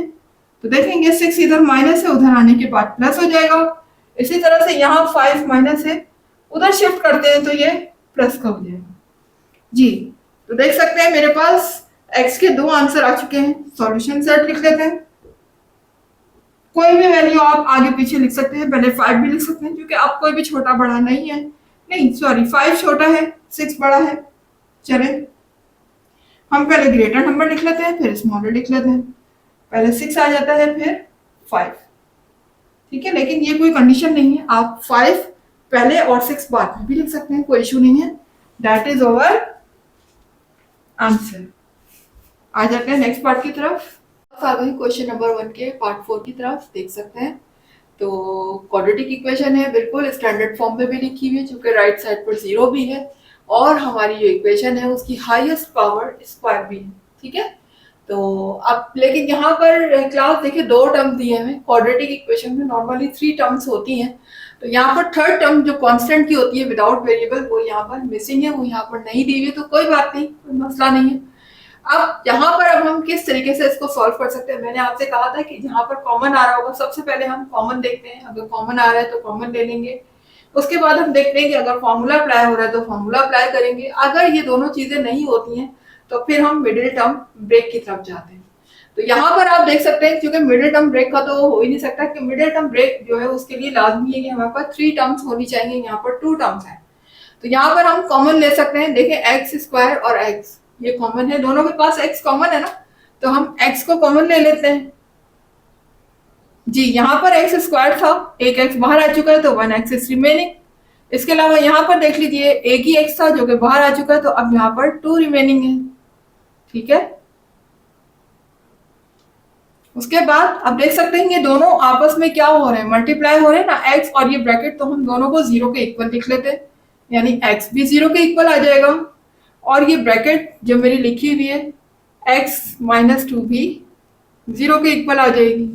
तो देखेंगे 6 इधर माइनस है, उधर आने के बाद प्लस हो जाएगा। इसी तरह से यहाँ 5 माइनस है, उधर शिफ्ट करते हैं तो ये प्लस का हो जाएगा। जी, तो देख सकते हैं मेरे पास x के 2 आंसर आ चुके हैं। सॉल्यूशन सेट लिख लेते हैं। कोई भी वैल्यू आप आगे पीछे लिख सकते हैं, पहले 5 भी लिख सकते हैं क्योंकि आप कोई भी छोटा बड़ा नहीं है, नहीं सॉरी 5 छोटा है 6 बड़ा है। चले हम पहले ग्रेटर नंबर लिख लेते हैं फिर स्मॉलर लिख लेते हैं। पहले 6 आ जाता है फिर 5, ठीक है। लेकिन ये कोई कंडीशन नहीं है, आप 5 पहले और 6 बाद में भी लिख सकते हैं, कोई इशू नहीं है। That is over answer. आ जाते हैं नेक्स्ट पार्ट की तरफ। आ गए क्वेश्चन नंबर 1 के पार्ट 4 की तरफ, देख सकते हैं। तो क्वाड्रेटिक इक्वेशन है, बिल्कुल स्टैंडर्ड फॉर्म में भी लिखी हुई है, चूंकि राइट साइड पर 0 भी है और हमारी जो इक्वेशन है उसकी हाईएस्ट पावर स्क्वायर भी है, ठीक है। तो अब लेकिन यहाँ पर क्लास देखिए 2 टर्म दिए हैं। क्वाड्रेटिक इक्वेशन में नॉर्मली 3 टर्म्स होती हैं, तो यहाँ पर थर्ड टर्म जो कांस्टेंट की होती है विदाउट वेरिएबल वो यहाँ पर मिसिंग है, वो यहाँ पर नहीं दी हुई है। तो कोई बात नहीं, कोई मसला नहीं है। अब यहाँ पर अब हम किस तरीके से इसको सॉल्व कर सकते हैं, मैंने आपसे कहा था कि जहाँ पर कॉमन आ रहा होगा सबसे पहले हम कॉमन देखते हैं। अगर कॉमन आ रहा है तो कॉमन ले लेंगे, उसके बाद हम देखते हैं कि अगर फॉर्मूला अप्लाई हो रहा है तो फॉर्मूला अप्लाई करेंगे। अगर ये दोनों चीजें नहीं होती हैं तो फिर हम मिडिल टर्म ब्रेक की तरफ जाते हैं। तो यहाँ पर आप देख सकते हैं क्योंकि मिडिल टर्म ब्रेक का तो हो ही नहीं सकता कि मिडिल टर्म ब्रेक जो है उसके लिए लाजमी है कि हमारे पास 3 टर्म्स होनी चाहिए, यहाँ पर 2 टर्म्स है। तो यहाँ पर हम कॉमन ले सकते हैं। देखें एक्स स्क्वायर और एक्स ये कॉमन है, दोनों के पास x कॉमन है ना, तो हम x को कॉमन ले लेते हैं जी। यहाँ पर x स्क्वायर था, एक x बाहर आ चुका है तो 1x इज रिमेनिंग। इसके अलावा यहाँ पर देख लीजिए एक ही x था जो कि बाहर आ चुका है, तो अब यहाँ पर 2 रिमेनिंग है, ठीक है। उसके बाद आप देख सकते हैं ये दोनों आपस में क्या हो रहे हैं, मल्टीप्लाई हो रहे हैं ना x और ये ब्रैकेट, तो हम दोनों को 0 के इक्वल लिख लेते हैं, यानी x भी 0 के इक्वल आ जाएगा और ये ब्रैकेट जो मेरी लिखी हुई है x - 2 भी 0 के इक्वल आ जाएगी।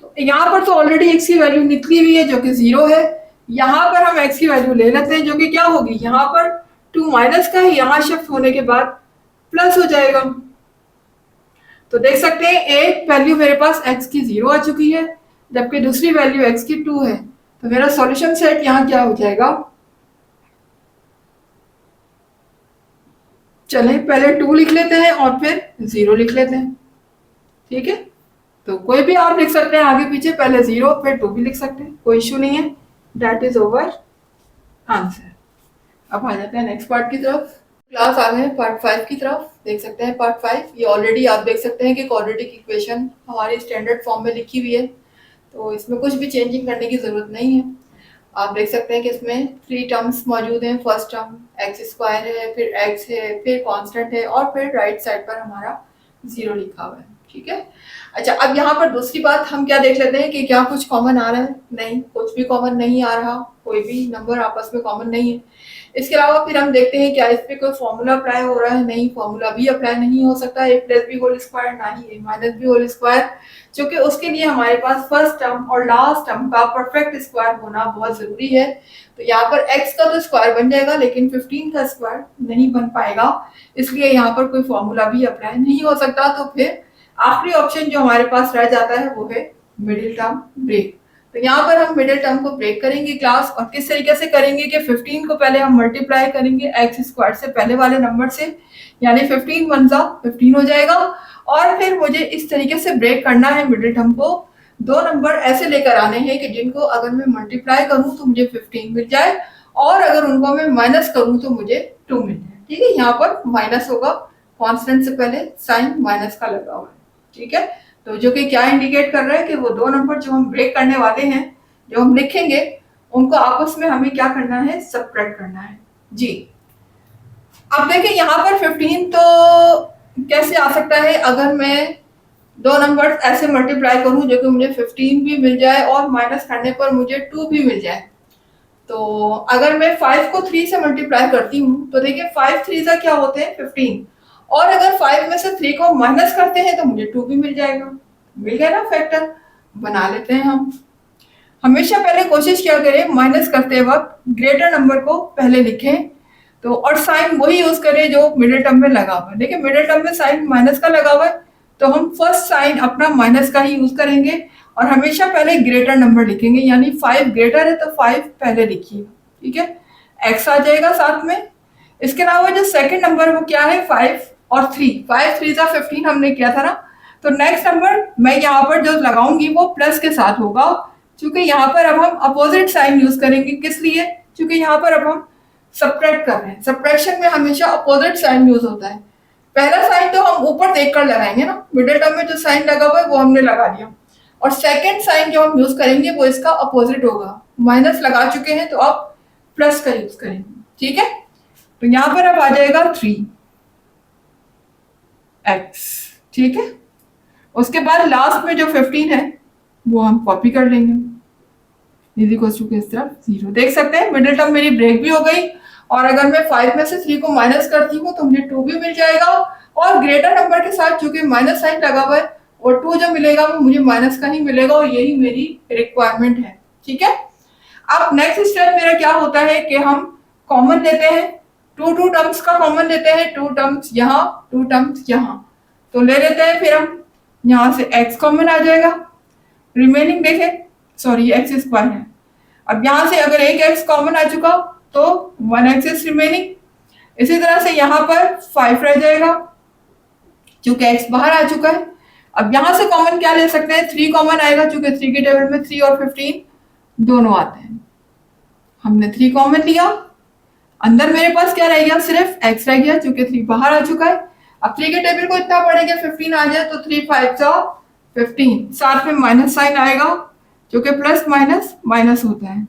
तो यहाँ पर तो ऑलरेडी x की वैल्यू निकली हुई है जो कि 0 है। यहाँ पर हम x की वैल्यू ले लेते हैं जो कि क्या होगी, यहाँ पर 2 माइनस का है, यहाँ शिफ्ट होने के बाद प्लस हो जाएगा। तो देख सकते हैं एक वैल्यू मेरे पास x की 0 आ चुकी है जबकि दूसरी वैल्यू x की 2 है। तो मेरा सॉल्यूशन सेट यहाँ क्या हो जाएगा, चलें पहले 2 लिख लेते हैं और फिर 0 लिख लेते हैं, ठीक है। तो कोई भी आप लिख सकते हैं आगे पीछे, पहले 0 फिर 2 भी लिख सकते हैं, कोई इशू नहीं है। That is over answer. अब आ जाते हैं नेक्स्ट पार्ट की तरफ। क्लास आ गए हैं पार्ट 5 की तरफ, देख सकते हैं पार्ट 5। ये ऑलरेडी आप देख सकते हैं कि क्वाड्रेटिक इक्वेशन हमारी स्टैंडर्ड फॉर्म में लिखी हुई है, तो इसमें कुछ भी चेंजिंग करने की जरूरत नहीं है। आप देख सकते हैं कि इसमें 3 टर्म्स मौजूद हैं। फर्स्ट टर्म एक्स स्क्वायर है, फिर एक्स है, फिर कांस्टेंट है और फिर राइट साइड पर हमारा 0 लिखा हुआ है, ठीक है। अच्छा, अब यहाँ पर दूसरी बात हम क्या देख लेते हैं कि क्या कुछ कॉमन आ रहा है, नहीं कुछ भी कॉमन नहीं आ रहा, कोई भी नंबर आपस में कॉमन नहीं है। इसके अलावा फिर हम देखते हैं क्या इस पे कोई फॉर्मूला अप्लाई हो रहा है, नहीं फॉर्मूला भी अप्लाई नहीं हो सकता। a plus B whole square ना ही a minus b whole square, क्योंकि उसके लिए हमारे पास फर्स्ट टर्म और लास्ट टर्म का परफेक्ट स्क्वायर होना बहुत जरूरी है। तो यहाँ पर x का तो स्क्वायर बन जाएगा लेकिन 15 का स्क्वायर नहीं बन पाएगा, इसलिए यहाँ पर कोई फॉर्मूला भी अप्लाई नहीं हो सकता। तो फिर आखिरी ऑप्शन जो हमारे पास रह जाता है वो है मिडिल टर्म ब्रेक। तो यहाँ पर हम मिडिल टर्म को ब्रेक करेंगे क्लास, और किस तरीके से करेंगे कि 15 को पहले हम मल्टीप्लाई करेंगे एक्स स्क्वायर से पहले वाले नंबर से, यानी 15 × 15 हो जाएगा। और फिर मुझे इस तरीके से ब्रेक करना है मिडिल टर्म को, 2 नंबर ऐसे लेकर आने हैं कि जिनको अगर मैं मल्टीप्लाई करूँ तो मुझे 15 मिल जाए और अगर उनको मैं माइनस करूँ तो मुझे 2 मिल जाए, ठीक है। यहाँ पर माइनस होगा, कॉन्स्टेंट से पहले साइन माइनस का लगा हुआ है, ठीक है। तो जो कि क्या इंडिकेट कर रहा है कि वो 2 नंबर जो हम ब्रेक करने वाले हैं, जो हम लिखेंगे, उनको आपस में हमें क्या करना है, सबट्रैक्ट करना है जी। अब देखिए यहाँ पर 15 तो कैसे आ सकता है, अगर मैं 2 नंबर ऐसे मल्टीप्लाई करूं जो कि मुझे 15 भी मिल जाए और माइनस करने पर मुझे 2 भी मिल जाए। तो अगर मैं 5 को 3 से मल्टीप्लाई करती हूँ तो देखिए 5 3 क्या होते हैं 15, और अगर 5 में से 3 को माइनस करते हैं तो मुझे 2 भी मिल जाएगा, मिल गया ना फैक्टर। बना लेते हैं हम। हमेशा पहले कोशिश किया करें माइनस करते वक्त ग्रेटर नंबर को पहले लिखें, तो और साइन वही यूज करें जो मिडिल टर्म में लगा हुआ है। देखिए मिडिल टर्म में साइन माइनस का लगा हुआ है तो हम फर्स्ट साइन अपना माइनस का ही यूज करेंगे और हमेशा पहले ग्रेटर नंबर लिखेंगे, यानी 5 ग्रेटर है तो 5 पहले लिखिए, ठीक है। एक्स आ जाएगा साथ में, इसके अलावा जो सेकंड नंबर वो क्या है 5 और 3, 5 3 15 हमने किया था ना। तो नेक्स्ट नंबर मैं यहाँ पर जो लगाऊंगी वो प्लस के साथ होगा, क्योंकि यहाँ पर अब हम अपोजिट साइन यूज करेंगे। किस लिए? क्योंकि यहाँ पर अब हम सब्ट्रैक्ट कर रहे हैं, सब्ट्रैक्शन में हमेशा अपोजिट साइन यूज होता है। पहला साइन तो हम ऊपर देखकर लगाएंगे ना, मिडिल टर्म में जो साइन लगा हुआ है वो हमने लगा दिया, और सेकंड साइन जो हम यूज करेंगे वो इसका अपोजिट होगा। माइनस लगा चुके हैं तो अब प्लस का यूज करेंगे, ठीक है। तो यहां पर अब आ जाएगा 3x, ठीक है। उसके बाद लास्ट में जो 15 है वो हम कॉपी कर लेंगे, इज इक्वल टू इस तरफ 0। देख सकते हैं मिडिल टर्म मेरी ब्रेक भी हो गई, और अगर मैं 5 में से 3 को माइनस करती हूँ तो मुझे 2 भी मिल जाएगा, और ग्रेटर नंबर के साथ चूंकि माइनस साइन लगा हुआ है और 2 जो मिलेगा वो मुझे माइनस का ही मिलेगा, और यही मेरी रिक्वायरमेंट है, ठीक है। अब नेक्स्ट स्टेप मेरा क्या होता है कि हम कॉमन लेते हैं, टू टर्म्स का कॉमन लेते हैं, 2 टर्म्स यहाँ 2 टर्म्स यहाँ, तो ले लेते हैं। फिर हम यहाँ से x कॉमन आ जाएगा, रिमेनिंग देखें, सॉरी x स्क्वायर है। अब यहाँ से अगर एक x कॉमन आ चुका तो 1x इज रिमेनिंग। इसी तरह से यहाँ पर 5 रह जाएगा क्योंकि x बाहर आ चुका है। अब यहाँ से कॉमन क्या ले सकते हैं, 3 कॉमन आएगा, क्योंकि 3 के टेबल में 3 और 15 दोनों आते हैं। हमने 3 कॉमन लिया, अंदर मेरे पास क्या रह गया, सिर्फ x रह गया क्योंकि 3 बाहर आ चुका है। अब 3 के टेबल को इतना पड़ेगा 15 आ जाए तो 3 5 15, साथ में माइनस साइन आएगा क्योंकि प्लस माइनस माइनस होता है।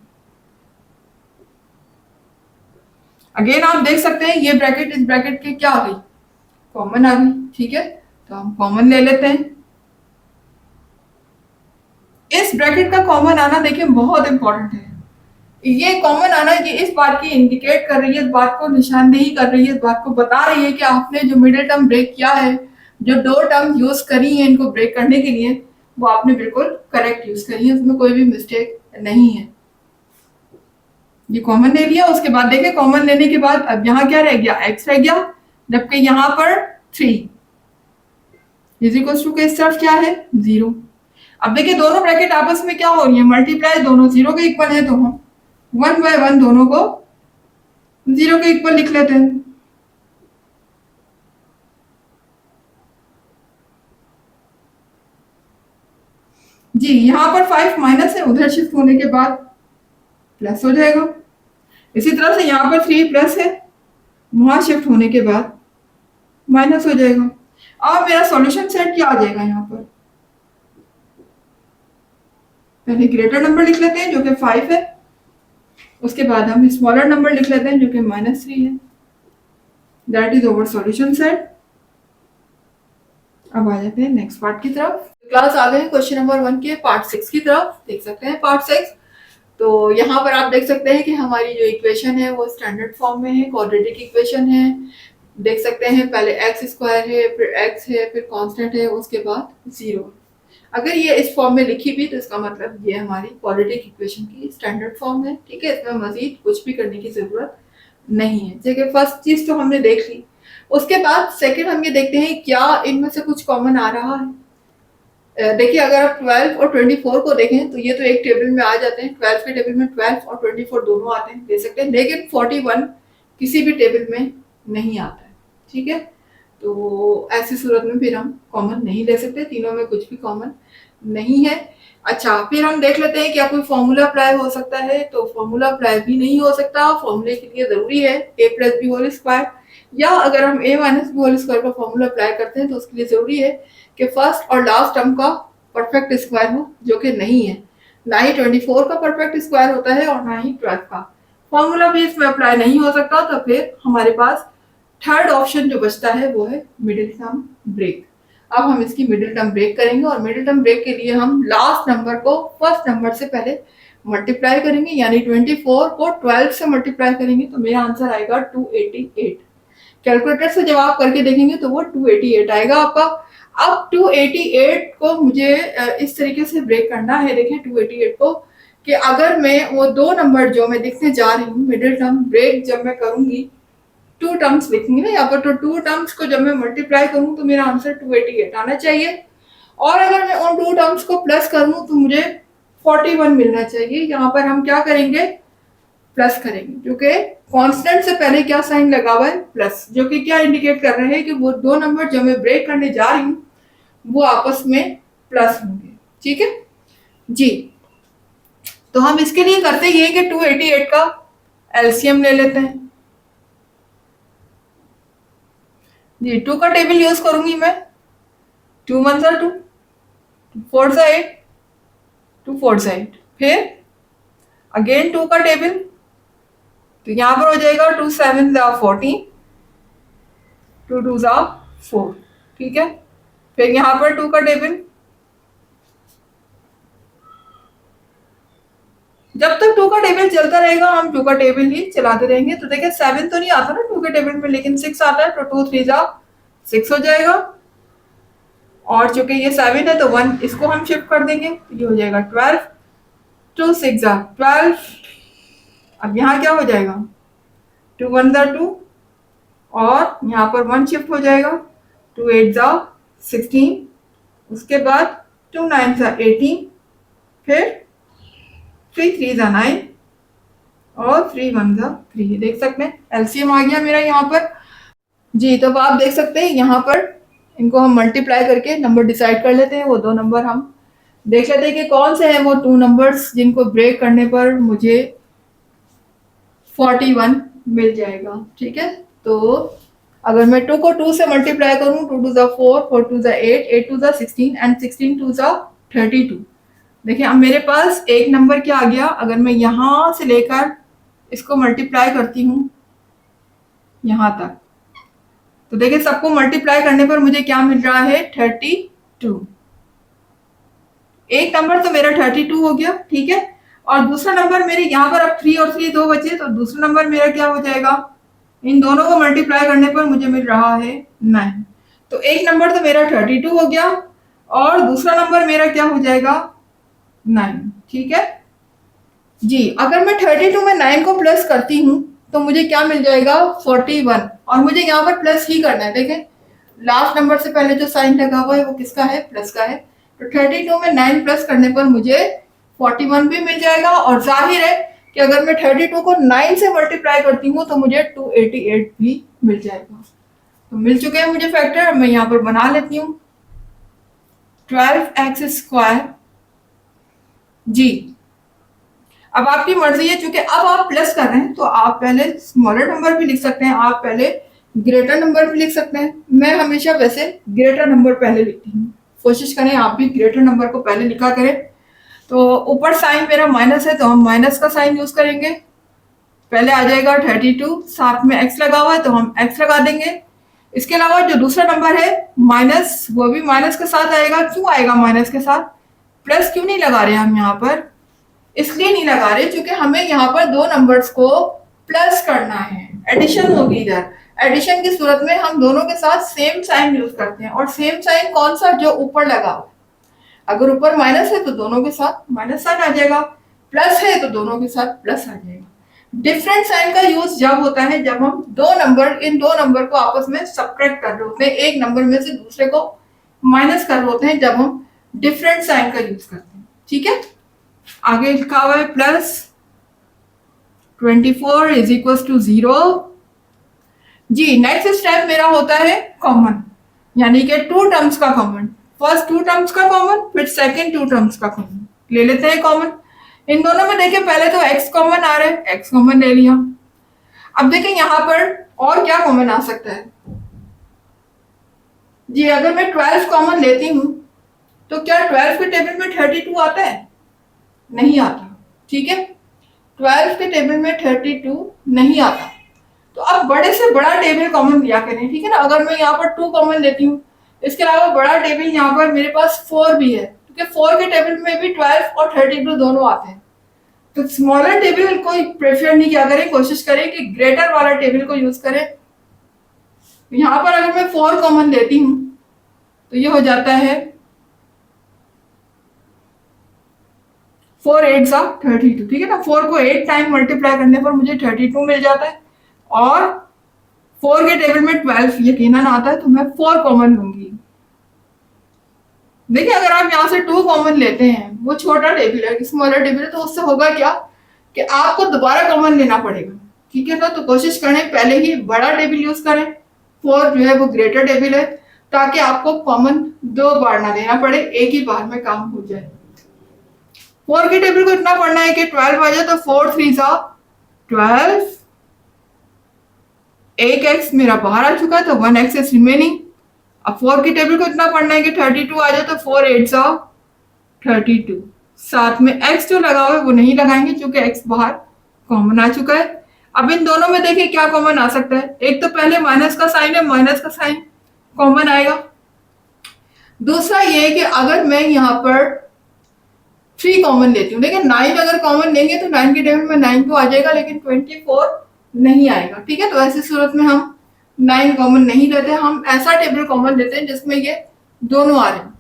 अगेन आप देख सकते हैं ये ब्रैकेट इस ब्रैकेट के क्या आ गई, कॉमन आ गई, ठीक है। तो हम कॉमन ले लेते हैं। इस ब्रैकेट का कॉमन आना देखिए बहुत इंपॉर्टेंट है। ये कॉमन आना ये इस बात की इंडिकेट कर रही है, इस बात को निशानदेही कर रही है, इस बात को बता रही है कि आपने जो मिडिल टर्म ब्रेक किया है, जो 2 टर्म यूज करी है इनको ब्रेक करने के लिए, वो आपने बिल्कुल करेक्ट यूज करी है, उसमें कोई भी मिस्टेक नहीं है। ये कॉमन ले लिया, उसके बाद देखिए कॉमन लेने के बाद अब यहाँ क्या रह गया, x रह गया, जबकि यहाँ पर 3 इज इक्वल टू के इस तरफ क्या है 0। अब देखिए दोनों ब्रैकेट आपस में क्या हो रही है, मल्टीप्लाई, दोनों 0 के इक्वल है, तो हम 1 बाय 1 दोनों को 0 के इक्वल लिख लेते हैं। जी यहाँ पर 5 माइनस है, उधर शिफ्ट होने के बाद प्लस हो जाएगा। इसी तरह से यहाँ पर 3 प्लस है, वहां शिफ्ट होने के बाद माइनस हो जाएगा। अब मेरा सॉल्यूशन सेट क्या आ जाएगा, यहाँ पर पहले ग्रेटर नंबर लिख लेते हैं जो कि 5 है, उसके बाद हम स्मॉलर नंबर लिख लेते हैं जो कि -3 है। That is over solution set. अब आ जाते हैं नेक्स्ट पार्ट की तरफ। क्लास आ गए क्वेश्चन नंबर 1 के पार्ट 6 की तरफ। देख सकते हैं पार्ट 6। तो यहाँ पर आप देख सकते हैं कि हमारी जो इक्वेशन है वो स्टैंडर्ड फॉर्म में है, क्वाड्रेटिक इक्वेशन है। देख सकते हैं पहले एक्स स्क्वायर है, फिर एक्स है, फिर कांस्टेंट है, उसके बाद 0। अगर ये इस फॉर्म में लिखी भी तो इसका मतलब ये हमारी क्वाड्रेटिक इक्वेशन की स्टैंडर्ड फॉर्म है, ठीक है। इसमें मजीद कुछ भी करने की जरूरत नहीं है। जैसे फर्स्ट चीज तो हमने देख ली, उसके बाद सेकंड हम ये देखते हैं क्या इनमें से कुछ कॉमन आ रहा है। देखिए अगर आप 12 और 24 को देखें तो ये तो एक टेबल में आ जाते हैं, 12 के टेबल में 12 और 24 दोनों आते हैं, दे सकते हैं, लेकिन 41 किसी भी टेबल में नहीं आता है, ठीक है। तो ऐसी सूरत में फिर हम कॉमन नहीं ले सकते, तीनों में कुछ भी कॉमन नहीं है। अच्छा फिर हम देख लेते हैं क्या कोई फॉर्मूला अप्लाई हो सकता है, तो फॉर्मूला अप्लाई भी नहीं हो सकता। फॉर्मूले के लिए जरूरी है a plus B whole square, या अगर हम a minus b whole square का फॉर्मूला अप्लाई करते हैं तो उसके लिए जरूरी है कि फर्स्ट और लास्ट टर्म का परफेक्ट स्क्वायर हो, जो कि नहीं है। ना ही 24 का परफेक्ट स्क्वायर होता है और ना ही 12 का। फॉर्मूला भी इसमें अप्लाई नहीं हो सकता, तो फिर हमारे पास थर्ड ऑप्शन जो बचता है वो है मिडिल टर्म ब्रेक। अब हम इसकी मिडिल टर्म ब्रेक करेंगे, और मिडिल टर्म ब्रेक के लिए हम लास्ट नंबर को फर्स्ट नंबर से पहले मल्टीप्लाई करेंगे, यानी 24 को 12 से मल्टीप्लाई करेंगे तो मेरा आंसर आएगा 288। कैलकुलेटर से जब आप करके देखेंगे तो वो 288 आएगा आपका। अब 288 को मुझे इस तरीके से ब्रेक करना है, देखें 288 को, कि अगर मैं वो 2 नंबर जो मैं लिखने जा रही हूँ मिडिल टर्म ब्रेक जब मैं करूंगी 2 टर्म्स लिखूंगी ना यहाँ पर, तो 2 टर्म्स को जब मैं मल्टीप्लाई करूँ तो मेरा आंसर 288 आना चाहिए। और अगर मैं उन 2 टर्म्स को प्लस करूँ तो मुझे 41 मिलना चाहिए। यहाँ पर हम क्या करेंगे, प्लस करेंगे, क्योंकि कांस्टेंट से पहले क्या साइन लगा हुआ है, प्लस, जो कि क्या इंडिकेट कर रहे हैं कि वो दो नंबर जो मैं ब्रेक करने जा रही हूँ वो आपस में प्लस होंगे। ठीक है जी। तो हम इसके लिए करते ये कि 288 का एलसीएम ले लेते हैं जी। 2 का टेबल यूज करूंगी मैं। 2 1 2, 2 4 8, 2 4 8, फिर अगेन 2 का टेबल, तो यहां पर हो जाएगा 2 7 14, 2 2 4। ठीक है, फिर यहां पर 2 का टेबल, जब तक 2 का टेबल चलता रहेगा हम 2 का टेबल ही चलाते रहेंगे। तो देखिए 7 तो नहीं आता ना 2 के टेबल में, लेकिन 6 आता है, तो 2 3 6 हो जाएगा। और चूंकि ये 7 है तो 1 इसको हम शिफ्ट कर देंगे, तो ये हो जाएगा 12, 2 6 12। अब यहाँ क्या हो जाएगा, 2 1 2, और यहाँ पर 1 शिफ्ट हो जाएगा, 2 8 16, उसके बाद 2 9 18, फिर 3 3 9, और 3 1 3। देख सकते हैं एलसीएम आ गया मेरा यहाँ पर जी। तो आप देख सकते हैं यहाँ पर इनको हम मल्टीप्लाई करके नंबर डिसाइड कर लेते हैं। वो दो नंबर हम देख लेते हैं कि कौन से हैं वो 2 नंबर्स जिनको ब्रेक करने पर मुझे 41 मिल जाएगा। ठीक है, तो अगर मैं 2 को 2 से मल्टीप्लाई करूं, 2 2 4, 4 2 8, 8 2 16 एंड 16 2 32। देखिए अब मेरे पास एक नंबर क्या आ गया, अगर मैं यहां से लेकर इसको मल्टीप्लाई करती हूँ यहां तक, तो देखिए सबको मल्टीप्लाई करने पर मुझे क्या मिल रहा है, 32। एक नंबर तो मेरा 32 हो गया। ठीक है, और दूसरा नंबर मेरे यहाँ पर अब 3 और 3 दो बचे, तो दूसरा नंबर मेरा क्या हो जाएगा, इन दोनों को मल्टीप्लाई करने पर मुझे मिल रहा है 9। तो एक नंबर तो मेरा 32 हो गया और दूसरा नंबर मेरा क्या हो जाएगा, 9। ठीक है जी। अगर मैं 32 में 9 को प्लस करती हूँ तो मुझे क्या मिल जाएगा, 41। और मुझे यहाँ पर प्लस ही करना है। देखें लास्ट नंबर से पहले जो साइन लगा हुआ है वो किसका है, प्लस का है। तो 32 में 9 प्लस करने पर मुझे 41 भी मिल जाएगा। और जाहिर है कि अगर मैं 32 को 9 से मल्टीप्लाई करती हूँ तो मुझे 288 भी मिल जाएगा। तो मिल चुके हैं मुझे फैक्टर। मैं यहाँ पर बना लेती हूँ 12x² जी। अब आपकी मर्जी है, चूंकि अब आप प्लस कर रहे हैं तो आप पहले स्मॉलर नंबर भी लिख सकते हैं, आप पहले ग्रेटर नंबर भी लिख सकते हैं। मैं हमेशा वैसे ग्रेटर नंबर पहले लिखती हूँ, कोशिश करें आप भी ग्रेटर नंबर को पहले लिखा करें। तो ऊपर साइन मेरा माइनस है तो हम माइनस का साइन यूज करेंगे। पहले आ जाएगा 32, साथ में एक्स लगा हुआ है तो हम एक्स लगा देंगे। इसके अलावा जो दूसरा नंबर है माइनस, वो भी माइनस के साथ आएगा। क्यों आएगा माइनस के साथ, प्लस क्यों नहीं लगा रहे हम यहाँ पर, इसलिए नहीं लगा रहे क्योंकि हमें यहाँ पर दो नंबर्स को प्लस करना है, एडिशन होगी इधर। एडिशन की सूरत में हम दोनों के साथ सेम साइन यूज करते हैं। और सेम साइन कौन सा, जो ऊपर लगा हुआ। अगर ऊपर माइनस है तो दोनों के साथ माइनस साइन आ जाएगा, प्लस है तो दोनों के साथ प्लस आ जाएगा। डिफरेंट साइन का यूज जब होता है जब हम इन दो नंबर को आपस में सब्ट्रैक्ट कर रहे होते हैं, एक नंबर में से दूसरे को माइनस कर रहे होते हैं, जब हम डिफरेंट साइन का यूज करते हैं। ठीक है, आगे लिखा हुआ है प्लस 24 इज इक्वल टू 0 जी। नेक्स्ट स्टेप मेरा होता है कॉमन, यानी कि 2 टर्म्स का कॉमन। फर्स्ट 2 टर्म्स का कॉमन, फिर सेकंड 2 टर्म्स का कॉमन ले लेते हैं कॉमन। इन दोनों में देखिए पहले तो x कॉमन आ रहा है, x कॉमन ले लिया। अब देखिए यहां पर और क्या कॉमन आ सकता है जी। अगर मैं 12 कॉमन लेती हूं तो क्या 12 के टेबल में 32 आता है, नहीं आता। ठीक है, 12 के टेबल में 32 नहीं आता। तो अब बड़े से बड़ा टेबल कॉमन लिया करें। ठीक है ना, अगर मैं यहाँ पर 2 कॉमन लेती हूँ, इसके अलावा बड़ा टेबल यहाँ पर मेरे पास 4 भी है, क्योंकि 4 के टेबल में भी 12 और 32 दोनों आते हैं। तो स्मॉलर टेबल को प्रेफर नहीं किया करें, कोशिश करें कि ग्रेटर वाला टेबल को यूज करें। यहाँ पर अगर मैं 4 कॉमन लेती हूँ तो ये हो जाता है 4 8 32। ठीक है ना, 4 को 8 टाइम मल्टीप्लाई करने पर मुझे 32 मिल जाता है। और 4 के टेबल में 12 यकीनन आता है, तो मैं 4 कॉमन लूंगी। देखिए अगर आप यहाँ से 2 कॉमन लेते हैं, वो छोटा टेबल है, स्मॉलर टेबल है, तो उससे होगा क्या कि आपको दोबारा कॉमन लेना पड़ेगा, ठीक है ना। तो कोशिश करें पहले ही बड़ा टेबल यूज करें, 4 जो है वो ग्रेटर टेबल है, ताकि आपको कॉमन 2 बार ना लेना पड़े, एक ही बार में काम हो जाए। 4 के टेबल को इतना पढ़ना है कि 12 आ जाए तो 4 3 12, एक एक्स मेरा बाहर आ चुका है तो 1 एक्स इज रिमेनिंग। अब 4 के टेबल को इतना पढ़ना है कि 32 आ जाए तो 4 8 32, साथ में x जो लगा हुआ है वो नहीं लगाएंगे क्योंकि x बाहर कॉमन आ चुका है। अब इन दोनों में देखिए क्या कॉमन आ सकता है, एक तो पहले माइनस का साइन है, माइनस का साइन कॉमन आएगा। दूसरा ये है कि अगर मैं यहाँ पर 3 कॉमन लेती हूँ, देखिए 9 अगर कॉमन लेंगे तो 9 के टेबल में 9 तो आ जाएगा लेकिन 24 नहीं आएगा, ठीक है। तो ऐसी सूरत में हम 9 कॉमन नहीं लेते, हम ऐसा टेबल कॉमन लेते हैं जिसमें ये दोनों आ रहे हैं।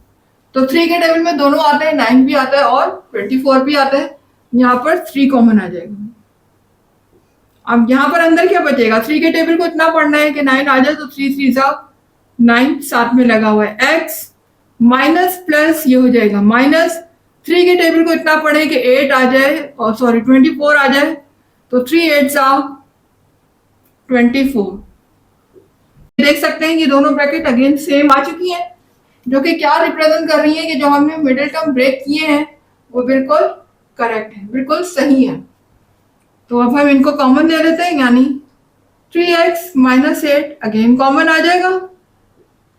तो 3 के टेबल में दोनों आते हैं, 9 भी आता है और 24 भी आता है, यहाँ पर 3 कॉमन आ जाएगा। अब यहाँ पर अंदर क्या बचेगा, 3 के टेबल को इतना पढ़ना है कि 9 आ जाए तो 3 3 9, साथ में लगा हुआ है x, माइनस प्लस ये हो जाएगा माइनस। 3 के टेबल को इतना पढ़े कि 8 आ जाए और सॉरी 24 आ जाए तो 3 8 24। देख सकते हैं ये दोनों ब्रैकेट अगेन सेम आ चुकी है, जो कि क्या रिप्रेजेंट कर रही है कि जो हमने मिडिल टर्म ब्रेक किए हैं वो बिल्कुल करेक्ट है, बिल्कुल सही है। तो अब हम इनको कॉमन ले लेते हैं, यानी 3x माइनस 8 अगेन कॉमन आ जाएगा।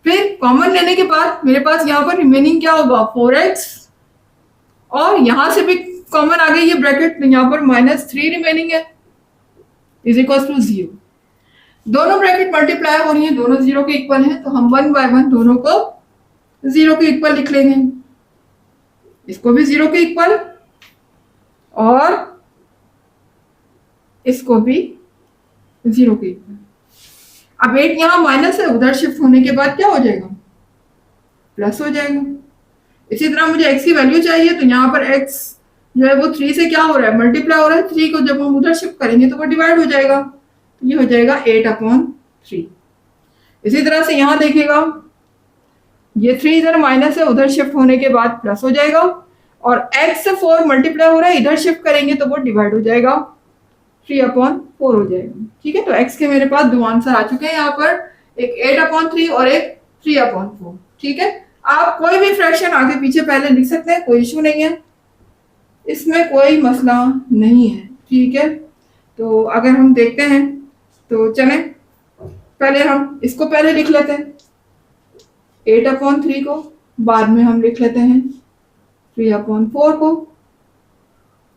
फिर कॉमन लेने के बाद मेरे पास यहाँ पर रिमेनिंग क्या होगा 4x, और यहां से भी कॉमन आ गई ये ब्रैकेट, तो यहाँ पर -3 रिमेनिंग है इज इक्वल टू 0। दोनों ब्रैकेट मल्टीप्लाई हो रही है, दोनों 0 के इक्वल है, तो हम 1 बाय 1 दोनों को 0 के इक्वल लिख लेंगे, इसको भी 0 के इक्वल और इसको भी 0 के इक्वल। अब 8 यहां माइनस है, उधर शिफ्ट होने के बाद क्या हो जाएगा प्लस हो जाएगा। इसी तरह मुझे x की वैल्यू चाहिए, तो यहाँ पर x जो है वो 3 से क्या हो रहा है मल्टीप्लाई हो रहा है, 3 को जब हम उधर शिफ्ट करेंगे तो वो डिवाइड हो जाएगा, तो ये हो जाएगा 8/3। इसी तरह से यहाँ देखिएगा ये 3 इधर माइनस है, उधर शिफ्ट होने के बाद प्लस हो जाएगा, और x से 4 मल्टीप्लाई हो रहा है, इधर शिफ्ट करेंगे तो वो डिवाइड हो जाएगा, 3/4 हो जाएगा, ठीक है। तो x के मेरे पास 2 आंसर आ चुके हैं यहाँ पर, एक 8/3 और एक 3/4, ठीक है। आप कोई भी फ्रैक्शन आगे पीछे पहले लिख सकते हैं, कोई इशू नहीं है, इसमें कोई मसला नहीं है, ठीक है। तो अगर हम देखते हैं तो चलें पहले हम इसको पहले लिख लेते हैं 8/3 को, बाद में हम लिख लेते हैं 3/4 को,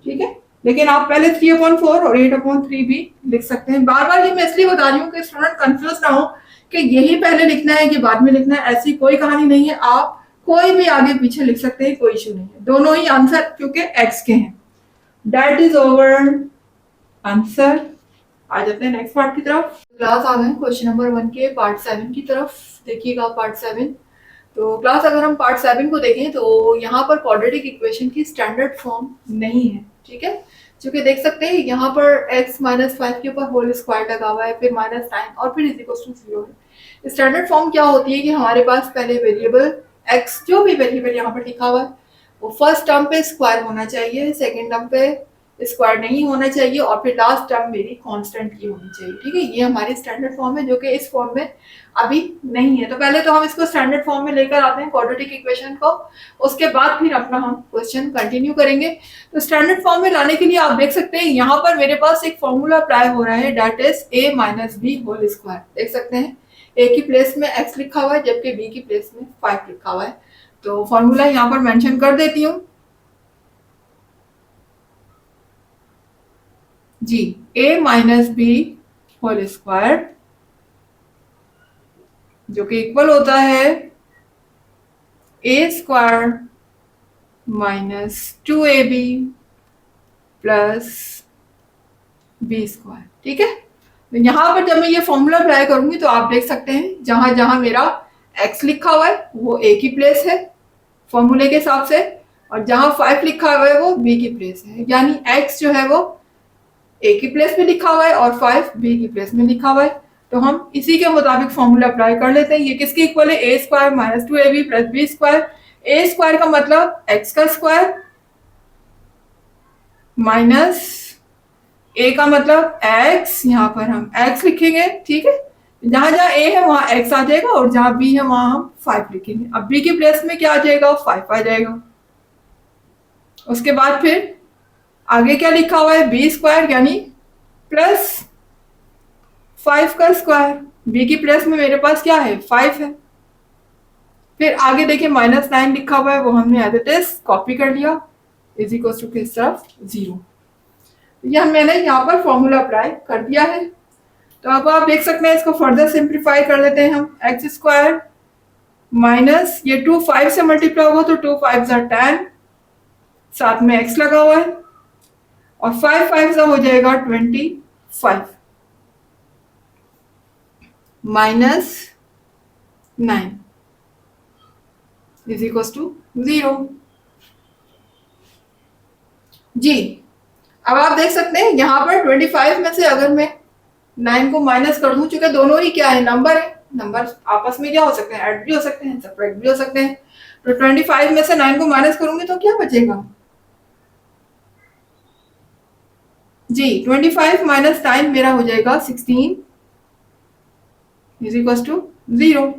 ठीक है। लेकिन आप पहले 3/4 और 8/3 भी लिख सकते हैं। बार बार ये मैं इसलिए बता रही हूँ कि स्टूडेंट कंफ्यूज ना हो कि यही पहले लिखना है कि बाद में लिखना है, ऐसी कोई कहानी नहीं है, आप कोई भी आगे पीछे लिख सकते हैं, कोई इशू नहीं है, दोनों ही आंसर क्योंकि x के हैं। That is over answer. आ जाते हैं नेक्स्ट पार्ट की तरफ। क्लास आ गए क्वेश्चन नंबर 1 के पार्ट 7 की तरफ, देखिएगा पार्ट 7। तो क्लास अगर हम पार्ट 7 को देखें तो यहाँ पर क्वाड्रेटिक इक्वेशन की स्टैंडर्ड फॉर्म नहीं है, ठीक है। क्योंकि देख सकते हैं यहाँ पर x -5 के ऊपर होल स्क्वायर लगा हुआ है, फिर -9 और फिर इज इक्वल टू 0 है। स्टैंडर्ड फॉर्म क्या होती है कि हमारे पास पहले वेरिएबल x, जो भी वेरिएबल यहाँ पर लिखा हुआ है वो फर्स्ट टर्म पे स्क्वायर होना चाहिए, सेकेंड टर्म पे स्क्वायर नहीं होना चाहिए, और फिर लास्ट टर्म मेरी कांस्टेंट की होनी चाहिए, ठीक है। ये हमारी स्टैंडर्ड फॉर्म है जो कि इस फॉर्म में अभी नहीं है। तो पहले तो हम इसको स्टैंडर्ड फॉर्म में लेकर आते हैं क्वाड्रेटिक इक्वेशन को, उसके बाद फिर अपना हम क्वेश्चन कंटिन्यू करेंगे। तो स्टैंडर्ड फॉर्म में लाने के लिए आप देख सकते हैं यहाँ पर मेरे पास एक फॉर्मूला अप्लाई हो रहा है, that is a - b whole square. देख सकते हैं a की प्लेस में x लिखा हुआ है जबकि b की प्लेस में 5 लिखा हुआ है। तो फॉर्मूला यहाँ पर मेंशन कर देती हूँ जी, a - b होल स्क्वायर जो कि इक्वल होता है a² - 2ab + b², ठीक है। तो यहाँ पर जब मैं ये फॉर्मूला अप्लाई करूंगी तो आप देख सकते हैं जहां जहां मेरा x लिखा हुआ है वो a की प्लेस है फॉर्मूले के हिसाब से, और जहां 5 लिखा हुआ है वो b की प्लेस है, यानी x जो है वो a की प्लेस में लिखा हुआ है और 5 b की प्लेस में लिखा हुआ है। तो हम इसी के मुताबिक फॉर्मूला अप्लाई कर लेते हैं। ये किसके इक्वल है, a² - 2ab + b²। a² का मतलब x का स्क्वायर माइनस ए का मतलब x, यहाँ पर हम x लिखेंगे, ठीक है। जहां जहां a है वहां x आ जाएगा और जहां b है वहां हम 5 लिखेंगे। अब b के प्लेस में क्या आ जाएगा, 5 आ जाएगा। उसके बाद फिर आगे क्या लिखा हुआ है, बी स्क्वायर यानी प्लस 5 का स्क्वायर। बी की प्लेस में मेरे पास क्या है, 5 है। फिर आगे देखिए -9 लिखा हुआ है, वो हमने एज इट इज कॉपी कर लिया, इज इक्वल टू किस तरफ, 0। यह मैंने यहाँ पर फॉर्मूला अप्लाई कर दिया है। तो अब आप देख सकते हैं, इसको फर्दर सिंप्लीफाई कर लेते हैं हम। एक्स स्क्वायर माइनस ये 2 5 से मल्टीप्लाई होगा तो 2 5 10, साथ में x लगा हुआ है और 5 5 हो जाएगा 25 माइनस 9 इज इक्वल टू 0। जी अब आप देख सकते हैं यहाँ पर 25 में से अगर मैं 9 को माइनस कर दूं, चूंकि दोनों ही क्या है, नंबर है, नंबर आपस में क्या हो सकते हैं, ऐड भी हो सकते हैं, सेपरेट भी हो सकते हैं। तो 25 में से 9 को माइनस करूंगी तो क्या बचेगा, जी 25 माइनस 9 मेरा हो जाएगा 16 इज इक्वल टू 0।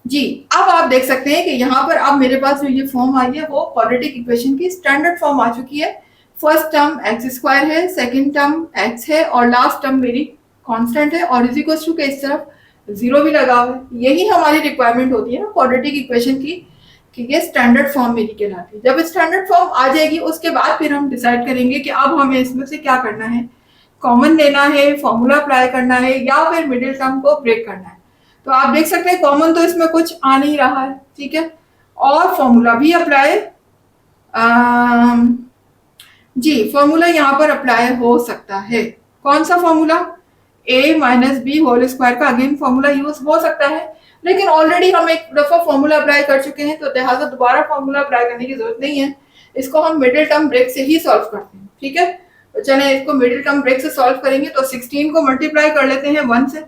जी अब आप देख सकते हैं कि यहाँ पर अब मेरे पास जो ये फॉर्म आई है वो क्वाड्रेटिक इक्वेशन की स्टैंडर्ड फॉर्म आ चुकी है। फर्स्ट टर्म एक्स स्क्वायर है, सेकंड टर्म एक्स है और लास्ट टर्म मेरी कांस्टेंट है और इज इक्वल टू के इस तरफ 0 भी लगा हुआ है। यही हमारी रिक्वायरमेंट होती है ना क्वाड्रेटिक इक्वेशन की, कि ये स्टैंडर्ड फॉर्म मेरी कहलाती है। जब स्टैंडर्ड फॉर्म आ जाएगी उसके बाद फिर हम डिसाइड करेंगे कि अब हमें इसमें से क्या करना है, कॉमन लेना है, फॉर्मूला अप्लाई करना है या फिर मिडिल टर्म को ब्रेक करना है। तो आप देख सकते हैं कॉमन तो इसमें कुछ आ नहीं रहा है, ठीक है, और फॉर्मूला भी अप्लाई, जी फॉर्मूला यहाँ पर अप्लाई हो सकता है। कौन सा formula, a minus b whole square का अगेन फॉर्मूला यूज हो सकता है, लेकिन ऑलरेडी हम एक दफा फॉर्मूला अप्लाई कर चुके हैं तो लिहाजा दोबारा फॉर्मूला अप्लाई करने की जरूरत नहीं है। इसको हम मिडिल टर्म ब्रेक से ही सॉल्व करते हैं, ठीक है। तो चले इसको मिडिल टर्म ब्रेक से सॉल्व करेंगे। तो 16 को मल्टीप्लाई कर लेते हैं 1 से,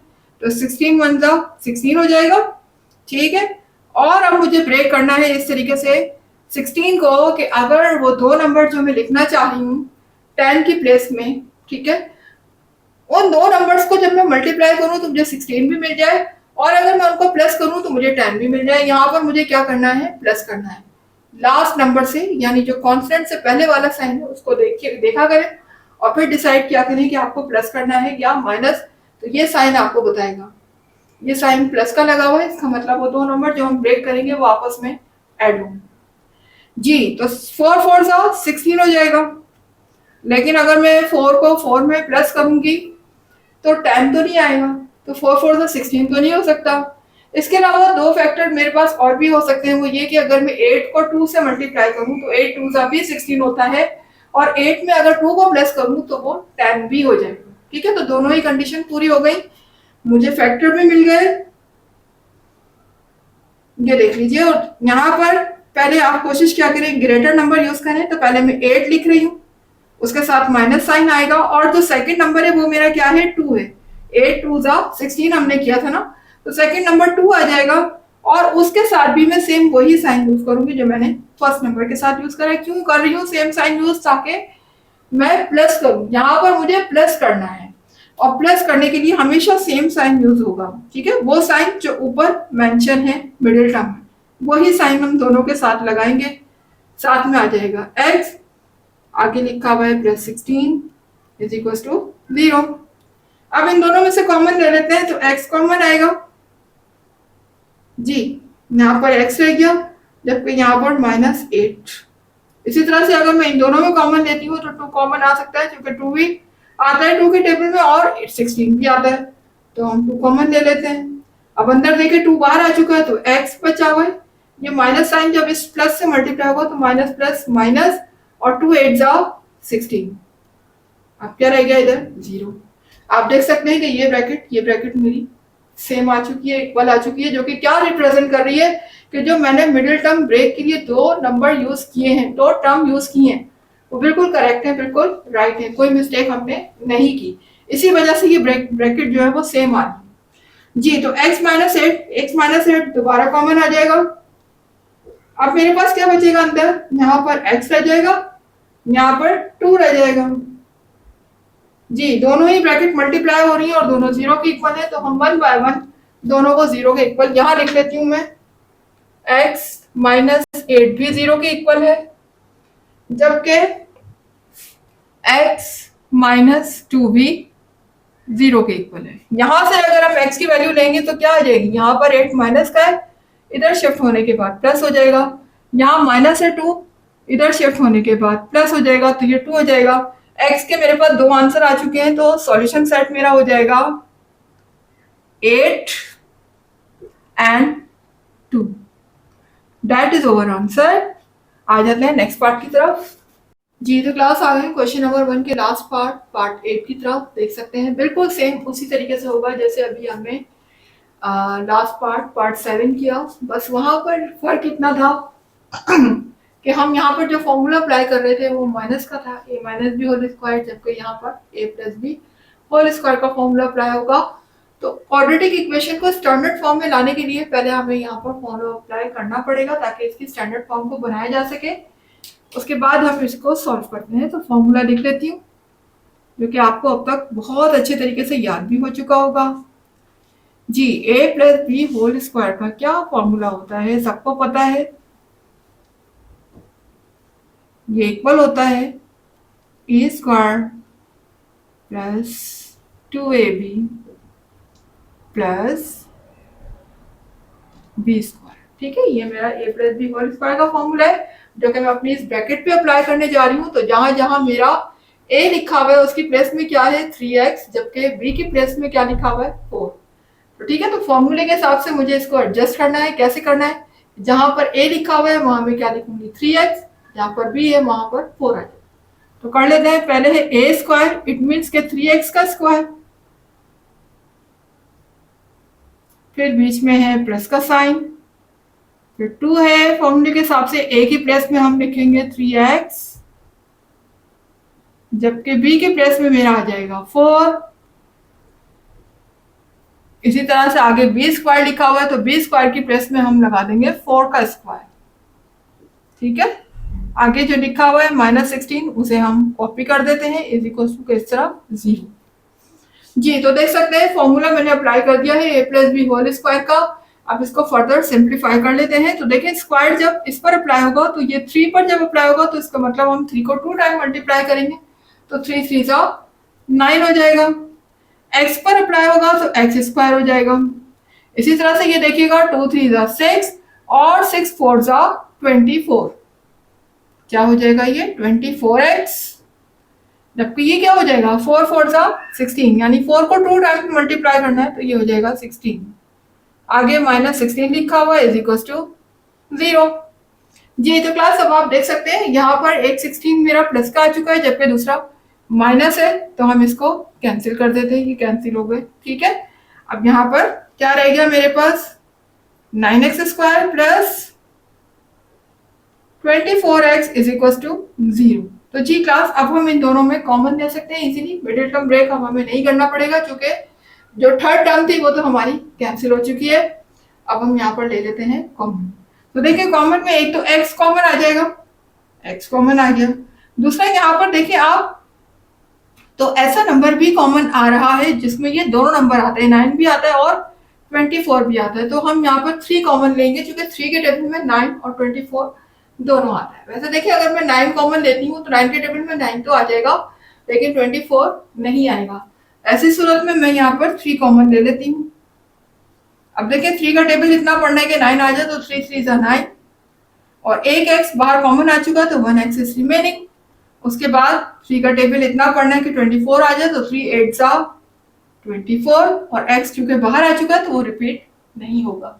तो 16 1 16 हो जाएगा, ठीक है। और अब मुझे ब्रेक करना है इस तरीके से 16 को कि अगर वो दो नंबर जो मैं लिखना चाह रही हूँ 10 की प्लेस में, ठीक है, उन दो नंबर्स को जब मैं मल्टीप्लाई करूं तो मुझे 16 भी मिल जाए और अगर मैं उनको प्लस करूं तो मुझे 10 भी मिल जाए। यहाँ पर मुझे क्या करना है, प्लस करना है लास्ट नंबर से, यानी जो कांस्टेंट से पहले वाला साइन है उसको देखा करें और फिर डिसाइड किया करें कि आपको प्लस करना है या माइनस। तो ये साइन आपको बताएगा, ये साइन प्लस का लगा हुआ है, इसका मतलब वो दो नंबर जो हम ब्रेक करेंगे वो आपस में ऐड होंगे। जी तो 4 4 16 हो जाएगा, लेकिन अगर मैं 4 को 4 में प्लस करूंगी तो 10 तो नहीं आएगा, तो 4 4 16 तो नहीं हो सकता। इसके अलावा दो फैक्टर मेरे पास और भी हो सकते हैं, वो ये कि अगर मैं 8 को 2 से मल्टीप्लाई करूं तो 8 2 भी 16 होता है और 8 में अगर 2 को प्लस करूं तो वो 10 भी हो जाएगा, ठीक है। तो दोनों ही कंडीशन पूरी हो गई, मुझे फैक्टर भी मिल गए, ये देख लीजिए। और यहाँ पर पहले आप कोशिश क्या करें, ग्रेटर नंबर यूज करें। तो पहले मैं 8 लिख रही हूँ, उसके साथ माइनस साइन आएगा और जो सेकंड नंबर है वो मेरा क्या है, 2 है। 8 2 16 हमने किया था ना, तो सेकंड नंबर 2 आ जाएगा और उसके साथ भी मैं सेम वही साइन यूज करूंगी जो मैंने फर्स्ट नंबर के साथ यूज करा। क्यों कर रही हूँ सेम साइन यूज, ताकि मैं प्लस करूं, यहाँ पर मुझे प्लस करना है और प्लस करने के लिए हमेशा सेम साइन यूज होगा, ठीक है। वो साइन जो ऊपर मेंशन है मिडिल टर्म में, वही साइन हम दोनों के साथ लगाएंगे, साथ में आ जाएगा x, आगे लिखा हुआ है प्लस 16 इज इक्वल टू 0। अब इन दोनों में से कॉमन ले लेते हैं तो x कॉमन आएगा, जी यहाँ पर x रह गया, जबकि यहाँ पर -8। इसी तरह से अगर मैं इन दोनों में कॉमन लेती हूँ तो 2 कॉमन आ सकता है, क्योंकि 2 भी आता है 2 के टेबल में और 16 भी आता है, तो हम 2 कॉमन ले लेते हैं। अब अंदर देखे 2 बाहर आ चुका है तो x बचा हुआ है, ये माइनस साइन जब इस प्लस से मल्टीप्लाई होगा तो माइनस प्लस माइनस और 2 8 16। अब क्या रह गया इधर, 0। आप देख सकते हैं कि ये ब्रैकेट मेरी सेम आ चुकी है, इक्वल आ चुकी है, जो कि क्या रिप्रेजेंट कर रही है कि जो मैंने मिडिल टर्म ब्रेक के लिए दो नंबर यूज किए हैं, दो टर्म यूज किए हैं, वो बिल्कुल करेक्ट है, बिल्कुल राइट है, कोई मिस्टेक हमने नहीं की। इसी वजह से ये ब्रैकेट जो है वो सेम आ रही जी। तो x -8 दोबारा कॉमन आ जाएगा। अब मेरे पास क्या बचेगा अंदर, यहाँ पर x रह जाएगा, यहाँ पर 2 रह जाएगा। जी, दोनों ही ब्रैकेट मल्टीप्लाई हो रही है और दोनों जीरो के इक्वल है, तो हम वन बाय वन दोनों को जीरो के इक्वल यहाँ लिख लेती हूँ मैं। x माइनस एट भी जीरो के इक्वल है, जबकि x माइनस टू भी जीरो के इक्वल है। यहां से अगर हम x की वैल्यू लेंगे तो क्या आ जाएगी, यहाँ पर 8 माइनस का है, इधर शिफ्ट होने के बाद प्लस हो जाएगा। यहाँ माइनस है 2, इधर शिफ्ट होने के बाद प्लस हो जाएगा, तो ये 2 हो जाएगा। x के मेरे पास दो आंसर आ चुके हैं, तो सॉल्यूशन सेट मेरा हो जाएगा 8 and 2। That is over answer. आ जाते हैं नेक्स्ट पार्ट की तरफ। जी, तो क्लास आ गए क्वेश्चन नंबर 1 के लास्ट पार्ट, पार्ट 8 की तरफ। देख सकते हैं बिल्कुल सेम उसी तरीके से होगा जैसे अभी हमने लास्ट पार्ट पार्ट 7 किया। बस वहां पर फर्क इतना था कि हम यहाँ पर जो फॉर्मूला अप्लाई कर रहे थे वो माइनस का था, ए माइनस बी होल स्क्वायर, जबकि यहाँ पर ए प्लस बी होल स्क्वायर का फॉर्मूला अप्लाई होगा। तो क्वाड्रेटिक इक्वेशन को स्टैंडर्ड फॉर्म में लाने के लिए पहले हमें यहाँ पर फॉर्मूला अप्लाई करना पड़ेगा ताकि इसकी स्टैंडर्ड फॉर्म को बनाया जा सके। उसके बाद हम इसको सॉल्व करते हैं। तो फॉर्मूला लिख लेती हूँ जो कि आपको अब तक बहुत अच्छे तरीके से याद भी हो चुका होगा। जी, ए प्लस बी होल स्क्वायर का क्या फॉर्मूला होता है, सबको पता है। ये इक्वल होता है A square plus 2ab plus B square. ठीक है, ये मेरा A plus B whole square का फॉर्मूला है जो कि मैं अपनी इस ब्रैकेट पे अप्लाई करने जा रही हूँ। तो जहां जहां मेरा ए लिखा हुआ है उसकी प्लेस में क्या है 3x, जबकि बी की प्लेस में क्या लिखा हुआ है 4। तो ठीक है, तो फॉर्मूले के हिसाब से मुझे इसको एडजस्ट करना है। कैसे करना है, जहां पर ए लिखा हुआ है वहां मैं क्या लिखूंगी 3x, जहां पर बी है वहां पर 4 आ जाए। तो कर लेते हैं। पहले है ए स्क्वायर, इट मीन्स के 3x का स्क्वायर, फिर बीच में है प्लस का साइन, फिर 2 है। फॉर्मूले के हिसाब से ए की प्लेस में हम लिखेंगे 3x, जबकि बी के प्लेस में मेरा आ जाएगा 4। इसी तरह से आगे बी स्क्वायर लिखा हुआ है तो बी स्क्वायर की प्लेस में हम लगा देंगे 4 का स्क्वायर। ठीक है, आगे जो लिखा हुआ है -16 उसे हम कॉपी कर देते हैं, इज इक्वल टू इस तरह 0। जी, तो देख सकते हैं फॉर्मूला मैंने अप्लाई कर दिया है ए प्लस बी होल स्क्वायर का। अब इसको फर्दर सिंप्लीफाई कर लेते हैं। तो देखिए स्क्वायर जब इस पर अप्लाई होगा तो ये 3 पर जब अप्लाई होगा तो इसका मतलब हम 3 को 2 टाइम मल्टीप्लाई करेंगे तो 3 3 जा 9 हो जाएगा। x पर अप्लाई होगा तो एक्स स्क्वायर हो जाएगा। इसी तरह से ये देखिएगा 2 3 जा 6 और 6 4 जा 24। क्या हो जाएगा ये 24x, जबकि ये क्या हो जाएगा 4 4 जा 16, यानी 4 को 2 टाइम मल्टीप्लाई करना है तो ये हो जाएगा 16। आगे -16 लिखा हुआ है इज इक्वल टू 0। जी, तो क्लास अब आप देख सकते हैं यहाँ पर एक 16 मेरा प्लस का आ चुका है जबकि दूसरा माइनस है, तो हम इसको कैंसिल कर देते हैं, ये कैंसिल हो गए। ठीक है, अब यहाँ पर क्या रह गया मेरे पास 9x square plus 24x is equal to 0। तो जी क्लास अब हम इन दोनों में कॉमन ले सकते हैं इजीली। मिडिल टर्म ब्रेक अब हमें नहीं करना पड़ेगा क्योंकि जो थर्ड टर्म थी वो तो हमारी कैंसिल हो चुकी है। अब हम यहाँ पर ले लेते हैं कॉमन। तो देखिए कॉमन में एक तो x कॉमन आ जाएगा, x कॉमन आ गया। दूसरा यहाँ पर देखिए आप, तो ऐसा नंबर भी कॉमन आ रहा है जिसमें ये दोनों नंबर आते हैं, 9 भी आता है और 24 भी आता है। तो हम यहाँ पर 3 कॉमन लेंगे क्योंकि 3 के टेबल में 9 और 24 दोनों आता है। वैसे देखिए अगर मैं 9 कॉमन लेती हूँ तो 9 के टेबल में 9 तो आ जाएगा लेकिन 24 नहीं आएगा। ऐसी सूरत में मैं यहाँ पर 3 कॉमन ले लेती हूँ। अब देखिए 3 का टेबल इतना पढ़ना है कि 9 आ जाए, तो 3 3 जा 9 और एक x बाहर कॉमन आ चुका तो 1x इज रिमेनिंग। उसके बाद 3 का टेबल इतना पढ़ना है कि 24 आ जाए, तो 3 8 जा 24 और x चूंकि बाहर आ चुका तो वो रिपीट नहीं होगा।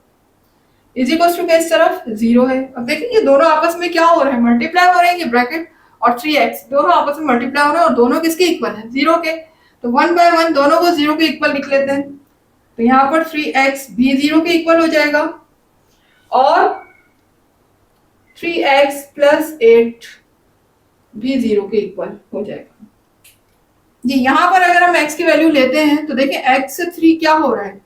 इज इक्वल टू इस तरफ 0 है। अब देखिए ये दोनों आपस में क्या हो रहे हैं, मल्टीप्लाई हो रहे हैं। ये ब्रैकेट और 3x दोनों आपस में मल्टीप्लाई हो रहे हैं और दोनों किसके इक्वल है 0 के। तो 1 बाय 1 दोनों को 0 के इक्वल लिख लेते हैं। तो यहाँ पर 3x भी 0 के इक्वल हो जाएगा और 3x प्लस 8 भी 0 के इक्वल हो जाएगा। जी, यहाँ पर अगर हम x की वैल्यू लेते हैं तो देखिए x से 3 क्या हो रहा है,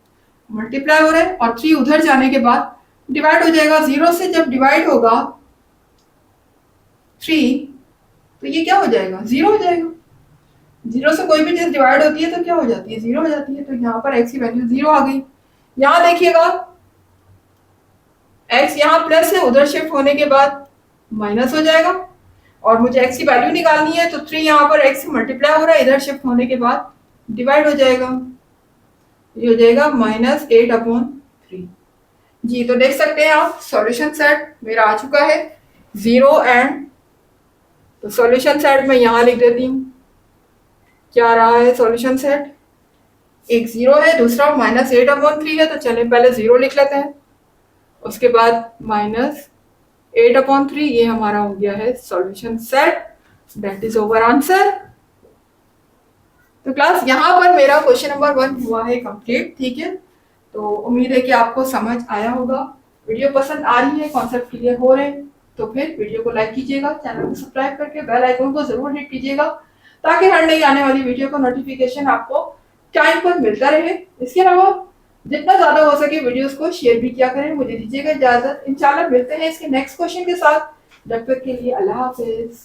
मल्टीप्लाई हो रहा है और 3 उधर जाने के बाद डिवाइड हो जाएगा। 0 से जब डिवाइड होगा 3 तो ये क्या हो जाएगा 0 हो जाएगा। जीरो से कोई भी चीज डिवाइड होती है तो क्या हो जाती है, जीरो हो जाती है। तो यहाँ पर x की वैल्यू जीरो आ गई। यहाँ देखिएगा x यहाँ प्लस है, उधर शिफ्ट होने के बाद माइनस हो जाएगा, और मुझे x की वैल्यू निकालनी है तो 3 यहाँ पर x से मल्टीप्लाई हो रहा है, इधर शिफ्ट होने के बाद डिवाइड हो जाएगा, ये हो जाएगा -8/3। जी तो देख सकते हैं आप सॉल्यूशन सेट मेरा आ चुका है 0 एंड, तो सॉल्यूशन सेट मैं यहाँ लिख देती हूँ। क्या रहा है सॉल्यूशन सेट, एक 0 है, दूसरा -8/3 है, तो चले पहले 0 लिख लेते हैं, उसके बाद -8/3, ये हमारा हो गया है solution set. That is over answer. तो क्लास यहाँ पर मेरा क्वेश्चन नंबर 1 हुआ है कंप्लीट, ठीक है। तो उम्मीद है कि आपको समझ आया होगा, वीडियो पसंद आ रही है, कॉन्सेप्ट क्लियर हो रहे हैं, तो फिर वीडियो को लाइक कीजिएगा, चैनल को सब्सक्राइब करके बेल आइकन को जरूर हिट कीजिएगा, ताकि हर नई आने वाली वीडियो का नोटिफिकेशन आपको टाइम पर मिलता रहे। इसके अलावा जितना ज्यादा हो सके वीडियोस को शेयर भी किया करें। मुझे दीजिएगा इजाजत, इंशाल्लाह मिलते हैं इसके नेक्स्ट क्वेश्चन के साथ। जब तक के लिए अल्लाह हाफिज।